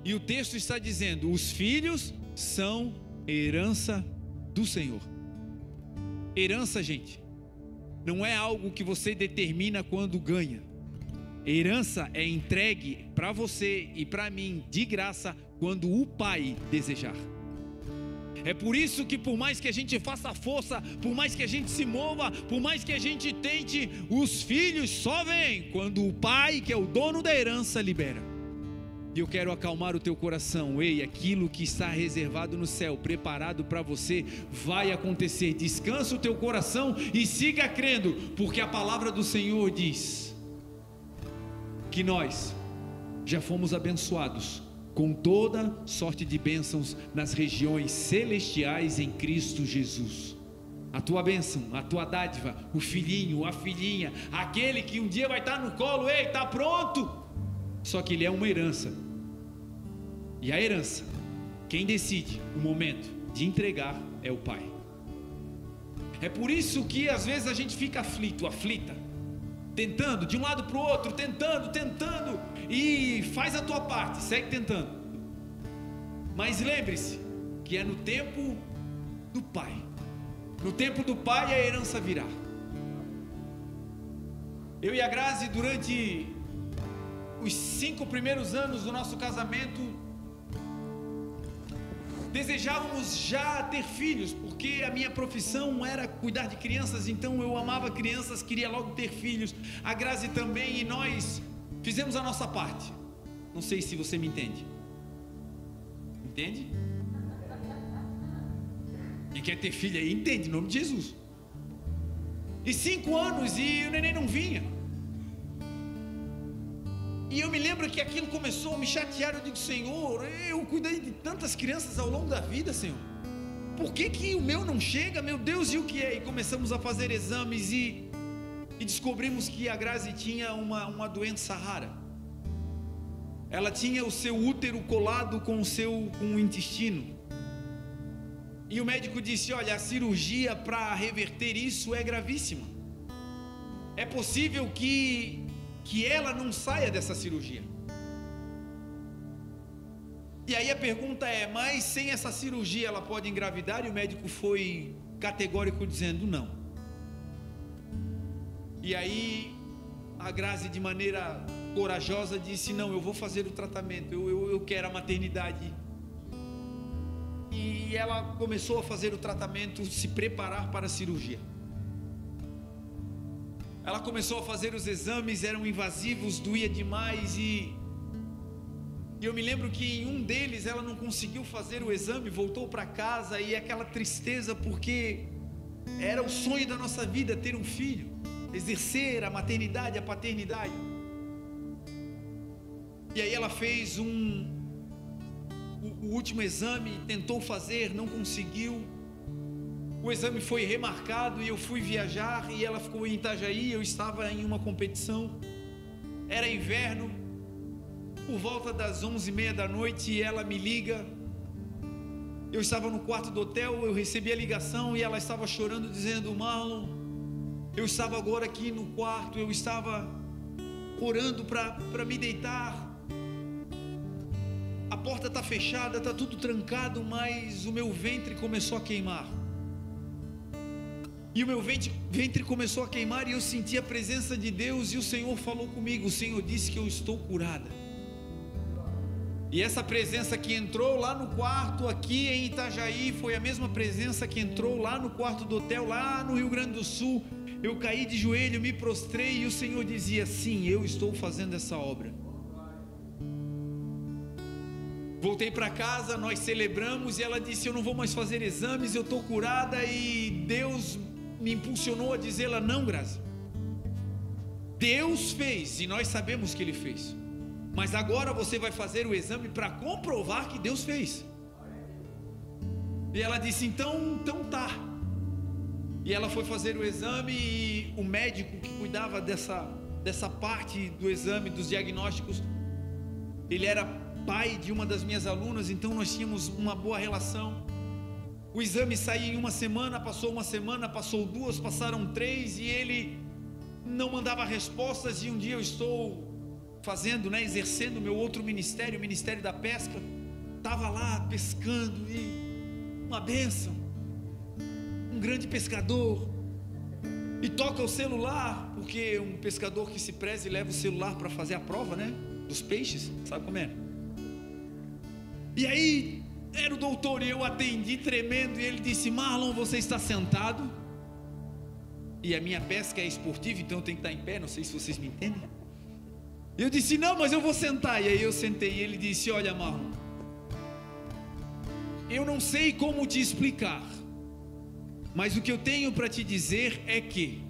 E o texto está dizendo: os filhos são herança do Senhor. Herança, gente, não é algo que você determina quando ganha. Herança é entregue para você e para mim de graça quando o Pai desejar. É por isso que por mais que a gente faça força, por mais que a gente se mova, por mais que a gente tente, os filhos só vêm quando o Pai, que é o dono da herança, libera. E eu quero acalmar o teu coração. Ei, aquilo que está reservado no céu, preparado para você, vai acontecer. Descansa o teu coração e siga crendo, porque a palavra do Senhor diz que nós já fomos abençoados com toda sorte de bênçãos nas regiões celestiais em Cristo Jesus. A tua bênção, a tua dádiva, o filhinho, a filhinha, aquele que um dia vai estar no colo, ei, está pronto. Só que ele é uma herança. E a herança, quem decide o momento de entregar é o Pai. É por isso que às vezes a gente fica aflita, tentando de um lado para o outro, tentando, e faz a tua parte, segue tentando. Mas lembre-se que é no tempo do Pai. No tempo do Pai a herança virá. Eu e a Grazi, durante os 5 primeiros anos do nosso casamento, desejávamos já ter filhos, porque a minha profissão era cuidar de crianças, então eu amava crianças, queria logo ter filhos. A Grazi também, e nós fizemos a nossa parte. Não sei se você me entende. Entende? Quem quer ter filho aí, entende, em nome de Jesus. E 5 anos e o neném não vinha. E eu me lembro que aquilo começou a me chatear. Eu digo: Senhor, eu cuidei de tantas crianças ao longo da vida, Senhor, por que o meu não chega? Meu Deus, e o que é? E começamos a fazer exames e descobrimos que a Grazi tinha uma doença rara. Ela tinha o seu útero colado com o intestino. E o médico disse: olha, a cirurgia para reverter isso é gravíssima. É possível que ela não saia dessa cirurgia. E aí a pergunta é: mas sem essa cirurgia ela pode engravidar? E o médico foi categórico dizendo não. E aí a Grazi, de maneira corajosa, disse: não, eu vou fazer o tratamento, eu quero a maternidade. E ela começou a fazer o tratamento, se preparar para a cirurgia. Ela começou a fazer os exames, eram invasivos, doía demais, e E eu me lembro que em um deles ela não conseguiu fazer o exame, voltou para casa, e aquela tristeza, porque era o sonho da nossa vida ter um filho, exercer a maternidade, a paternidade. E aí ela fez o último exame, tentou fazer, não conseguiu. O exame foi remarcado e eu fui viajar, e ela ficou em Itajaí, eu estava em uma competição, era inverno, por volta das 11h30 da noite, ela me liga. Eu estava no quarto do hotel, eu recebi a ligação e ela estava chorando, dizendo: Marlon, eu estava agora aqui no quarto, eu estava orando para me deitar, a porta está fechada, está tudo trancado, mas o meu ventre começou a queimar. E o meu ventre começou a queimar, e eu senti a presença de Deus, e o Senhor falou comigo. O Senhor disse que eu estou curada. E essa presença que entrou lá no quarto aqui em Itajaí foi a mesma presença que entrou lá no quarto do hotel lá no Rio Grande do Sul. Eu caí de joelho, me prostrei, e o Senhor dizia: sim, eu estou fazendo essa obra. Voltei para casa, nós celebramos, e ela disse: eu não vou mais fazer exames, eu estou curada. E Deus me impulsionou a dizê-la: não, Grazi, Deus fez, e nós sabemos que Ele fez, mas agora você vai fazer o exame para comprovar que Deus fez. E ela disse: então tá. E ela foi fazer o exame, e o médico que cuidava dessa parte do exame, dos diagnósticos, ele era pai de uma das minhas alunas, então nós tínhamos uma boa relação. O exame saía em uma semana, passou 2, passaram 3, e ele não mandava respostas. E um dia eu estou fazendo, exercendo o meu outro ministério, o Ministério da Pesca, estava lá pescando, e uma bênção, um grande pescador, e toca o celular, porque um pescador que se preze leva o celular para fazer a prova, dos peixes, sabe como é? E aí era o doutor, e eu atendi tremendo, e ele disse: Marlon, você está sentado? E a minha pesca é esportiva, então eu tenho que estar em pé, não sei se vocês me entendem. Eu disse: não, mas eu vou sentar. E aí eu sentei, e ele disse: olha, Marlon, eu não sei como te explicar, mas o que eu tenho para te dizer é que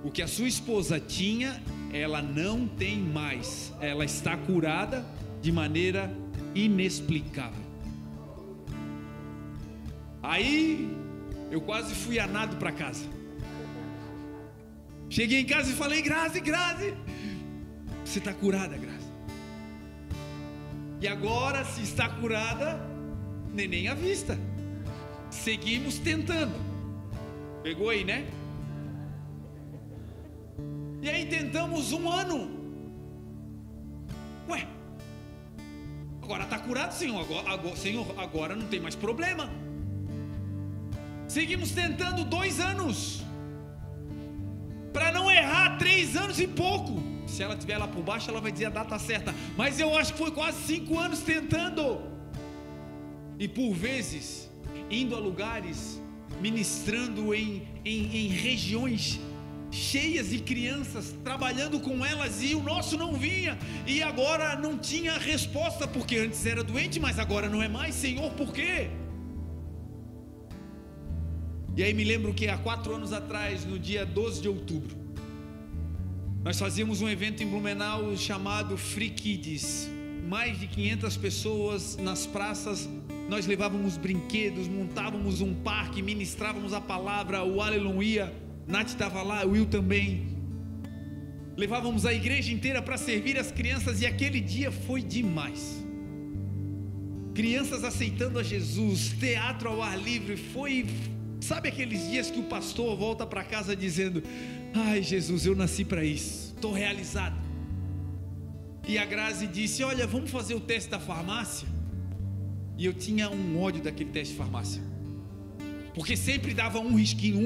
o que a sua esposa tinha, ela não tem mais, ela está curada de maneira inexplicável. Aí eu quase fui a nado para casa. Cheguei em casa e falei: Grazi, você está curada, Grazi. E agora, se está curada, neném à vista. Seguimos tentando. Pegou aí, né? E aí tentamos 1 ano. Ué, agora está curado, Senhor. Senhor, agora não tem mais problema. Seguimos tentando 2 anos. Para não errar, 3 anos e pouco. Se ela estiver lá por baixo, ela vai dizer a data certa. Mas eu acho que foi quase 5 anos tentando. E por vezes, indo a lugares, ministrando em regiões cheias de crianças, trabalhando com elas, e o nosso não vinha. E agora não tinha resposta, porque antes era doente, mas agora não é mais. Senhor, por quê? E aí me lembro que há 4 anos atrás, no dia 12 de outubro, nós fazíamos um evento em Blumenau chamado Free Kids. Mais de 500 pessoas nas praças. Nós levávamos brinquedos, montávamos um parque, ministrávamos a palavra, o aleluia. Nath estava lá, o Will também. Levávamos a igreja inteira para servir as crianças, e aquele dia foi demais. Crianças aceitando a Jesus, teatro ao ar livre. Sabe aqueles dias que o pastor volta para casa dizendo: ai, Jesus, eu nasci para isso, estou realizado. E a Grazi disse: olha, vamos fazer o teste da farmácia. E eu tinha um ódio daquele teste de farmácia, porque sempre dava um risquinho.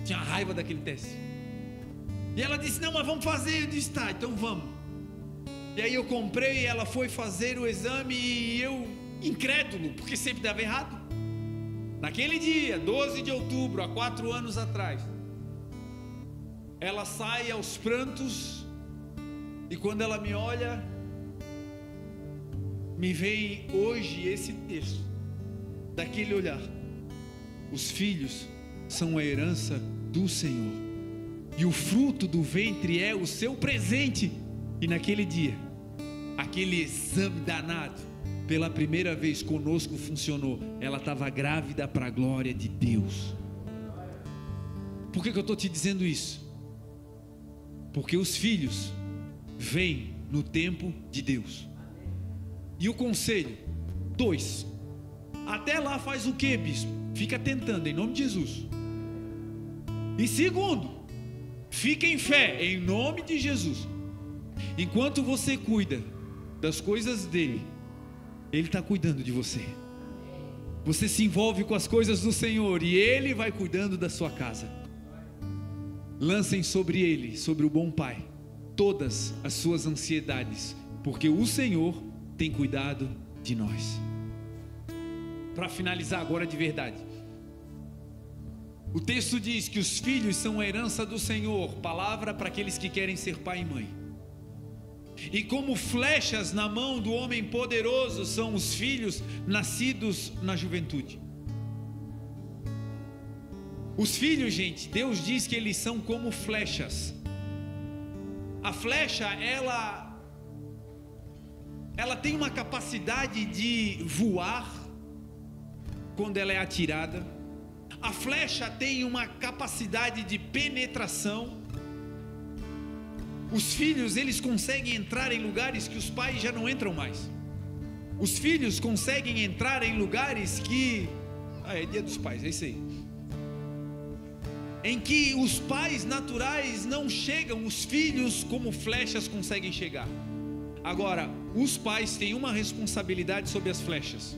Tinha raiva daquele teste. E ela disse: não, mas vamos fazer. Eu disse: tá, então vamos. E aí eu comprei, ela foi fazer o exame, e eu, incrédulo, porque sempre dava errado. Naquele dia, 12 de outubro, há 4 anos atrás, ela sai aos prantos, e quando ela me olha, me vem hoje esse texto, daquele olhar. Os filhos são a herança do Senhor, e o fruto do ventre é o seu presente. E naquele dia, aquele exame danado, pela primeira vez conosco funcionou. Ela estava grávida para a glória de Deus. Por que eu estou te dizendo isso? Porque os filhos vêm no tempo de Deus. E o conselho, 2, até lá faz o que, bispo? Fica tentando, em nome de Jesus. E segundo, fica em fé, em nome de Jesus. Enquanto você cuida das coisas dele, ele está cuidando de você. Você se envolve com as coisas do Senhor e ele vai cuidando da sua casa. Lancem sobre ele, sobre o bom Pai, todas as suas ansiedades, porque o Senhor tem cuidado de nós. Para finalizar agora de verdade, o texto diz que os filhos são a herança do Senhor, palavra para aqueles que querem ser pai e mãe. E como flechas na mão do homem poderoso são os filhos nascidos na juventude. Os filhos, gente, Deus diz que eles são como flechas. A flecha, ela tem uma capacidade de voar quando ela é atirada. A flecha tem uma capacidade de penetração. Os filhos, eles conseguem entrar em lugares que os pais já não entram mais. Os filhos conseguem entrar em lugares que... é dia dos pais, é isso aí. Em que os pais naturais não chegam, os filhos como flechas conseguem chegar. Agora, os pais têm uma responsabilidade sobre as flechas.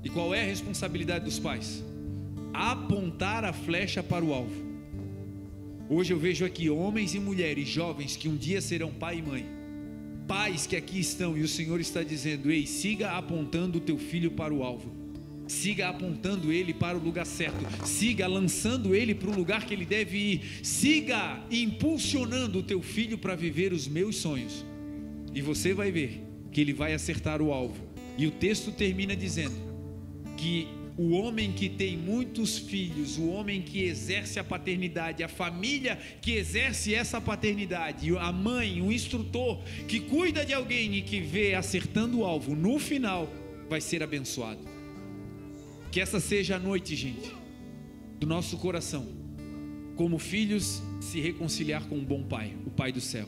E qual é a responsabilidade dos pais? Apontar a flecha para o alvo. Hoje eu vejo aqui homens e mulheres jovens que um dia serão pai e mãe. Pais que aqui estão e o Senhor está dizendo: ei, siga apontando o teu filho para o alvo. Siga apontando ele para o lugar certo. Siga lançando ele para o lugar que ele deve ir. Siga impulsionando o teu filho para viver os meus sonhos. E você vai ver que ele vai acertar o alvo. E o texto termina dizendo que o homem que tem muitos filhos, o homem que exerce a paternidade, a família que exerce essa paternidade, a mãe, o instrutor que cuida de alguém e que vê acertando o alvo, no final vai ser abençoado. Que essa seja a noite, gente, do nosso coração, como filhos, se reconciliar com um bom Pai, o Pai do céu.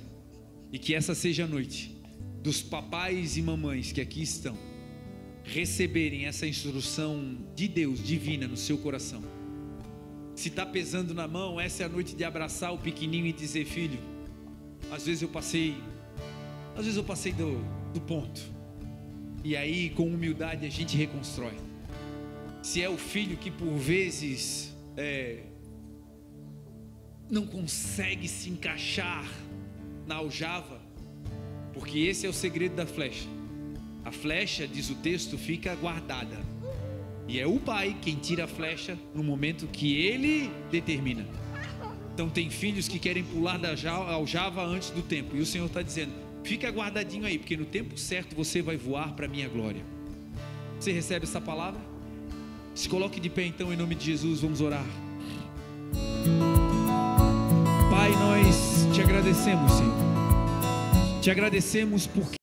E que essa seja a noite dos papais e mamães que aqui estão, receberem essa instrução de Deus divina no seu coração. Se está pesando na mão, essa é a noite de abraçar o pequenininho e dizer: filho, às vezes eu passei do ponto. E aí, com humildade, a gente reconstrói. Se é o filho que por vezes não consegue se encaixar na aljava, porque esse é o segredo da flecha. A flecha, diz o texto, fica guardada. E é o pai quem tira a flecha no momento que ele determina. Então tem filhos que querem pular da aljava antes do tempo. E o Senhor está dizendo: fica guardadinho aí, porque no tempo certo você vai voar para a minha glória. Você recebe essa palavra? Se coloque de pé então, em nome de Jesus, vamos orar. Pai, nós te agradecemos, Senhor. Te agradecemos porque